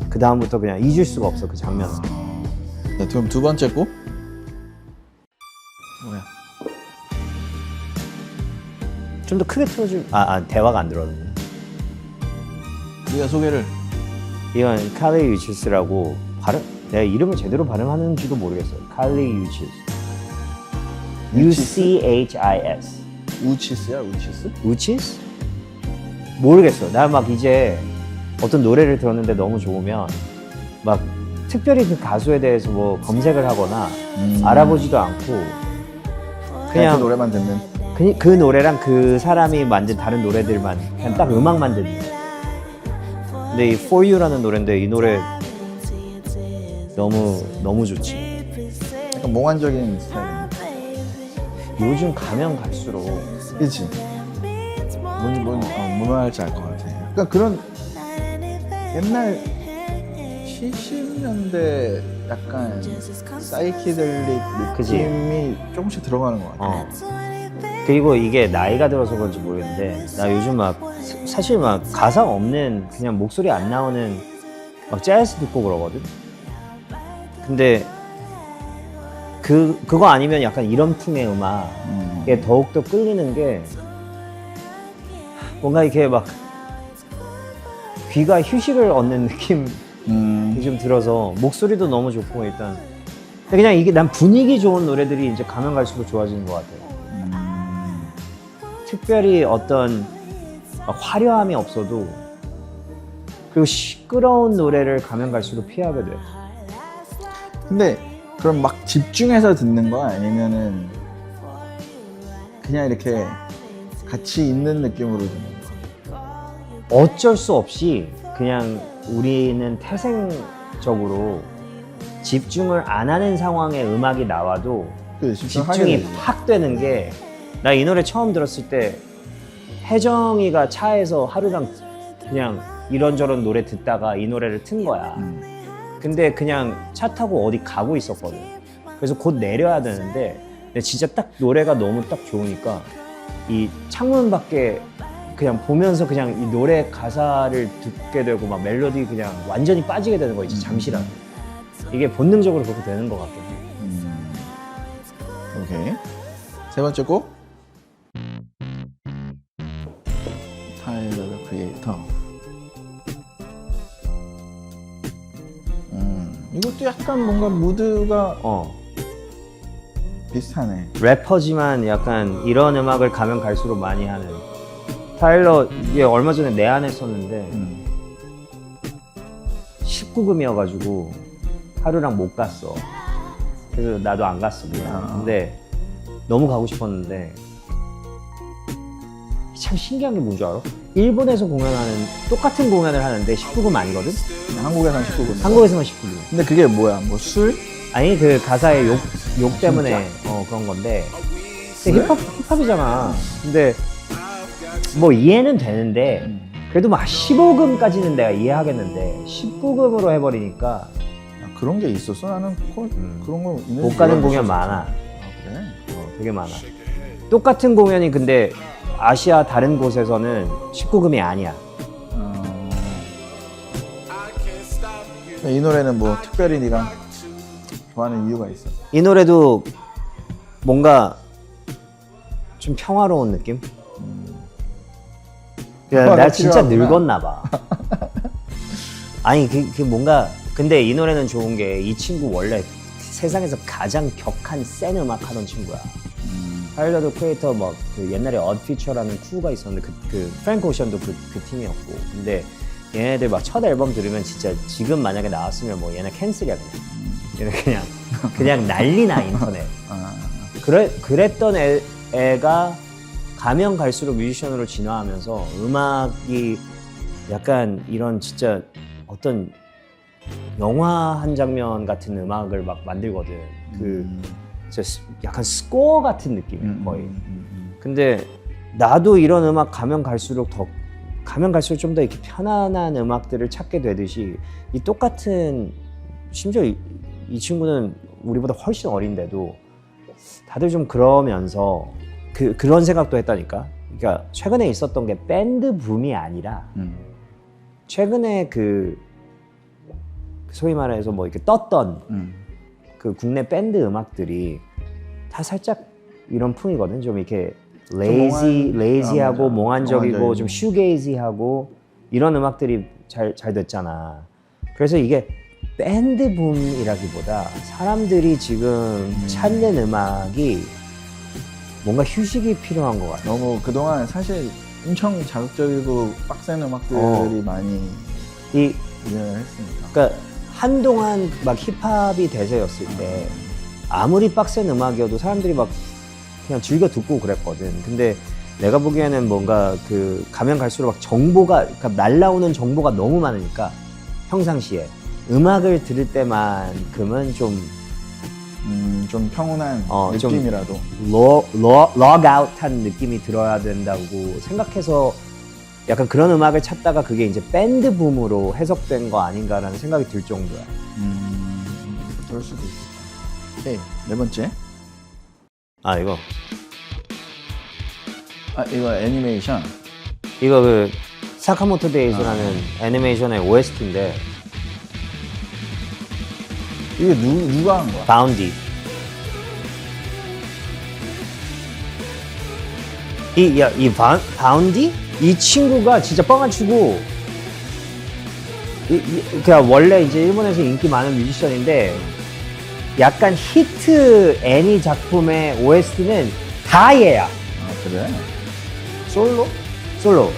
그 다음부터 그냥 잊을 수가 없어 그 장면을. 자, 그럼 두 번째 곡? 뭐야? 좀 더 크게 틀어줄. 대화가 안 들어오네. 네가 소개를. 이건 칼리 유치스라고 내가 이름을 제대로 발음하는지도 모르겠어요. 칼리 유치스. UCHIS. 우치스야? 우치스? 우치스? 모르겠어. 나 막 이제 어떤 노래를 들었는데 너무 좋으면 막 특별히 그 가수에 대해서 뭐 검색을 하거나 알아보지도 않고 그냥 그 노래만 듣는. 그 노래랑 그 사람이 만든 다른 노래들만 그냥 딱 음악만 듣는. 근데 이 For You라는 노래인데 이 노래 너무 좋지. 약간 몽환적인 스타일인데. 요즘 가면 갈수록 그치? 뭔 말할지 알 것 같아. 그러니까 그런 옛날 70년대 약간 사이키델릭 그치? 느낌이 조금씩 들어가는 것 같아. 그리고 이게 나이가 들어서 그런지 모르겠는데 나 요즘 막 사실 막 가사 없는 그냥 목소리 안 나오는 막 재즈 듣고 그러거든. 근데 그거 아니면 약간 이런 풍의 음악에 더욱더 끌리는 게 뭔가 이렇게 막 귀가 휴식을 얻는 느낌이 좀 들어서 목소리도 너무 좋고 일단 그냥 이게 난 분위기 좋은 노래들이 이제 가면 갈수록 좋아지는 것 같아요. 특별히 어떤 막 화려함이 없어도 그리고 시끄러운 노래를 가면 갈수록 피하게 돼. 근데 그럼 막 집중해서 듣는 거야? 아니면은 그냥 이렇게 같이 있는 느낌으로 듣는 거야? 어쩔 수 없이 그냥 우리는 태생적으로 집중을 안 하는 상황에 음악이 나와도 그 집중이 팍 되는 게 나 이 노래 처음 들었을 때 혜정이가 차에서 하루랑 그냥 이런저런 노래 듣다가 이 노래를 튼 거야. 근데 그냥 차 타고 어디 가고 있었거든. 그래서 곧 내려야 되는데 근데 진짜 딱 노래가 너무 딱 좋으니까 이 창문 밖에 그냥 보면서 그냥 이 노래 가사를 듣게 되고 막 멜로디 그냥 완전히 빠지게 되는 거 있지 잠시라도. 이게 본능적으로 그렇게 되는 것 같긴 해. 오케이. 세 번째 곡. 타일러 더 크리에이터. 이것도 약간 뭔가 무드가 비슷하네. 래퍼지만 약간 이런 음악을 가면 갈수록 많이 하는 타일러. 얘 얼마 전에 내한 했었는데 19금이어가지고 하루랑 못 갔어. 그래서 나도 안 갔어 그냥. 근데 너무 가고 싶었는데 참 신기한 게 뭔 줄 알아? 일본에서 공연하는 똑같은 공연을 하는데 19금 아니거든? 한국에서는 19금. 한국에서만 19금. 근데 그게 뭐야? 뭐 술? 아니 그 가사의 욕 때문에 그런 건데 근데 힙합이잖아. 근데 뭐 이해는 되는데 그래도 막 15금까지는 내가 이해하겠는데 19금으로 해버리니까 그런 게 있었어? 나는 그런 거 있는 못 가는 공연 많아. 그래? 되게 많아. 똑같은 공연이 근데 아시아 다른 곳에서는 19금이 아니야. 이 노래는 뭐 특별히 네가 좋아하는 이유가 있어? 이 노래도 뭔가 좀 평화로운 느낌? 나 진짜 필요하구나. 늙었나 봐. 아니 그 뭔가 근데 이 노래는 좋은 게 이 친구 원래 세상에서 가장 격한 센 음악 하던 친구야. 타일러 더 크리에이터 막 그 옛날에 어드피처라는 크루가 있었는데 그 프랭크 오션도 그 팀이었고. 근데 얘네들 막 첫 앨범 들으면 진짜 지금 만약에 나왔으면 뭐 얘네 캔슬이야 그냥. 얘네 그냥 난리나 인터넷. 그랬던 애가 가면 갈수록 뮤지션으로 진화하면서 음악이 약간 이런 진짜 어떤 영화 한 장면 같은 음악을 막 만들거든. 그 진짜 약간 스코어 같은 느낌 거의. 근데 나도 이런 음악 가면 갈수록 좀 더 이렇게 편안한 음악들을 찾게 되듯이 이 똑같은 심지어 이 친구는 우리보다 훨씬 어린데도 다들 좀 그러면서 그런 생각도 했다니까. 그러니까 최근에 있었던 게 밴드 붐이 아니라 최근에 그 소위 말해서 뭐 이렇게 떴던 그 국내 밴드 음악들이 다 살짝 이런 풍이거든. 좀 이렇게 레이지하고 몽환적이고 좀 슈게이지하고 이런 음악들이 잘 됐잖아. 그래서 이게 밴드 붐이라기보다 사람들이 지금 찾는 음악이 뭔가 휴식이 필요한 것 같아. 너무 그동안 사실 엄청 자극적이고 빡센 음악들이 많이 유행을 했으니까. 그러니까 한동안 막 힙합이 대세였을 때 아무리 빡센 음악이어도 사람들이 막 그냥 즐겨 듣고 그랬거든. 근데 내가 보기에는 뭔가 그 가면 갈수록 막 정보가 그러니까 날라오는 정보가 너무 많으니까 평상시에 음악을 들을 때만큼은 좀 평온한 좀 느낌이라도 럭아웃한 느낌이 들어야 된다고 생각해서 약간 그런 음악을 찾다가 그게 이제 밴드 붐으로 해석된 거 아닌가라는 생각이 들 정도야. 그럴 수도 있겠다. 오케이, 네 번째. 아 이거 아 이거 애니메이션. 이거 그 사카모토 데이즈라는 애니메이션의 OST인데 이게 누가 한 거야? 바운디. 이 바운디? 이 친구가 진짜 뻥아치고 그냥 원래 이제 일본에서 인기 많은 뮤지션인데 약간 히트 애니 작품의 OST는 다 얘야. 아 그래? 솔로? 솔로.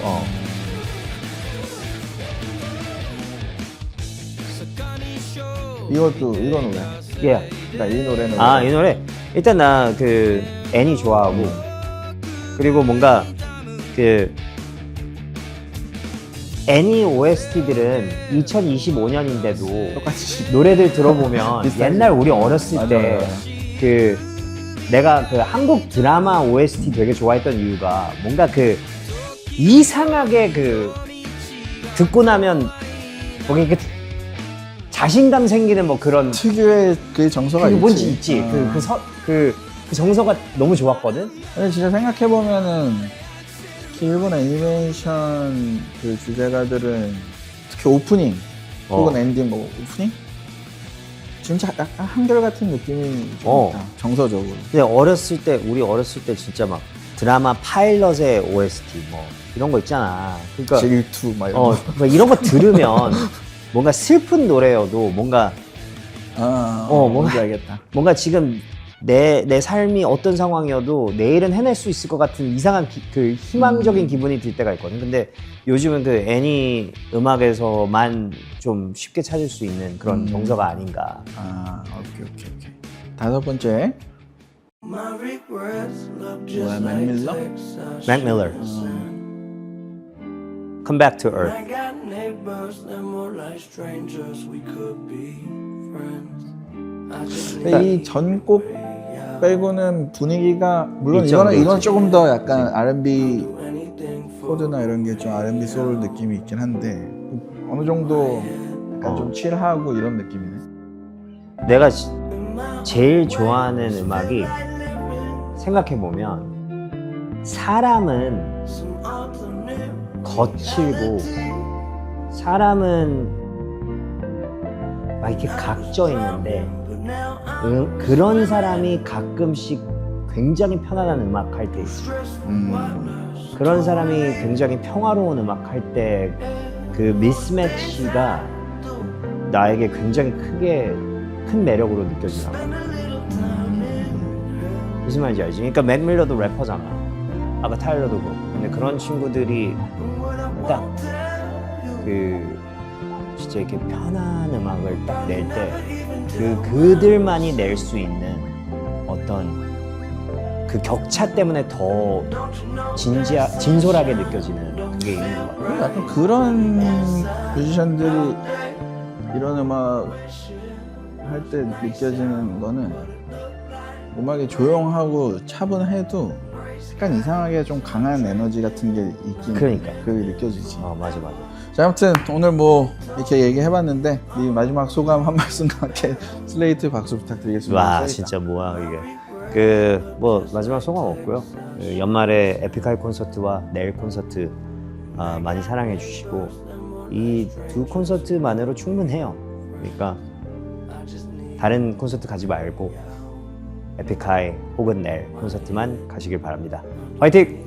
이것도 이거 노래. 얘야. 그러니까 이 노래는 아, 이 노래. 일단 나 그 애니 좋아하고 그리고 뭔가 그 애니 OST들은 2025년인데도 똑같이 노래들 들어보면 비슷하지. 옛날 우리 어렸을 맞아, 때 맞아. 그 내가 그 한국 드라마 OST 되게 좋아했던 이유가 뭔가 그 이상하게 그 듣고 나면 거기 그 자신감 생기는 뭐 그런 특유의 그 정서가 그 있지. 뭔지 있지. 어. 그 정서가 너무 좋았거든. 근데 진짜 생각해 보면은 특히 일본 애니메이션 그 주제가들은 특히 오프닝 혹은 엔딩 뭐 오프닝 진짜 약간 한결같은 느낌이 좀 어. 있다. 정서적으로. 근데 우리 어렸을 때 진짜 막 드라마 파일럿의 OST 뭐 이런 거 있잖아. 그러니까 질투 막 이런 거. 뭐 이런 거 들으면 뭔가 슬픈 노래여도 뭔가 뭔가- 뭔지 알겠다. 뭔가 지금 내 삶이 어떤 상황이어도 내일은 해낼 수 있을 것 같은 이상한 그 희망적인 기분이 들 때가 있거든. 근데 요즘은 그 애니 음악에서만 좀 쉽게 찾을 수 있는 그런 정서가 아닌가. 아, 오케이. 다섯 번째. My regrets look 뭐야, just 맥 like 밀러? texts I Mac Miller. Come Back to Earth. I got neighbors that more like strangers. We could be friends. I just 근데 need 이 전곡 빼고는 분위기가 물론 있죠, 이건 그렇지. 조금 더 약간 R&B anything for 코드나 이런 게 좀 R&B 소울 느낌이 있긴 한데 어느 정도 약간 좀 칠하고 이런 느낌이네. 내가 제일 좋아하는 음악이 생각해보면 사람은 거칠고 사람은 막 이렇게 각져 있는데 그런 사람이 가끔씩 굉장히 편안한 음악 할 때 있어. 그런 사람이 굉장히 평화로운 음악 할 때 그 미스매치가 나에게 굉장히 큰 매력으로 느껴지더라고. 무슨 말인지 알지? 그러니까 맥 밀러도 래퍼잖아. 아까 타일러도 그렇고. 근데 그런 친구들이 딱 그 진짜 이렇게 편한 음악을 딱 낼 때 그들만이 낼 수 있는 어떤 그 격차 때문에 더 진솔하게 느껴지는 그게 있는 것 같아. 약간 그런 뮤지션들이 이런 음악 할 때 느껴지는 거는 음악이 조용하고 차분해도 약간 이상하게 좀 강한 에너지 같은 게 있긴 그러니까. 그게 느껴지지. 맞아. 자, 아무튼 오늘 뭐 이렇게 얘기해봤는데 이 마지막 소감 한 말씀과 함께 슬레이트 박수 부탁드리겠습니다. 와 슬레이트. 진짜 뭐야 이게. 그 뭐 마지막 소감 없고요. 그 연말에 에픽하이 콘서트와 내일 콘서트 많이 사랑해 주시고 이 두 콘서트만으로 충분해요. 그러니까 다른 콘서트 가지 말고 에픽하이 혹은 내일 콘서트만 가시길 바랍니다. 화이팅!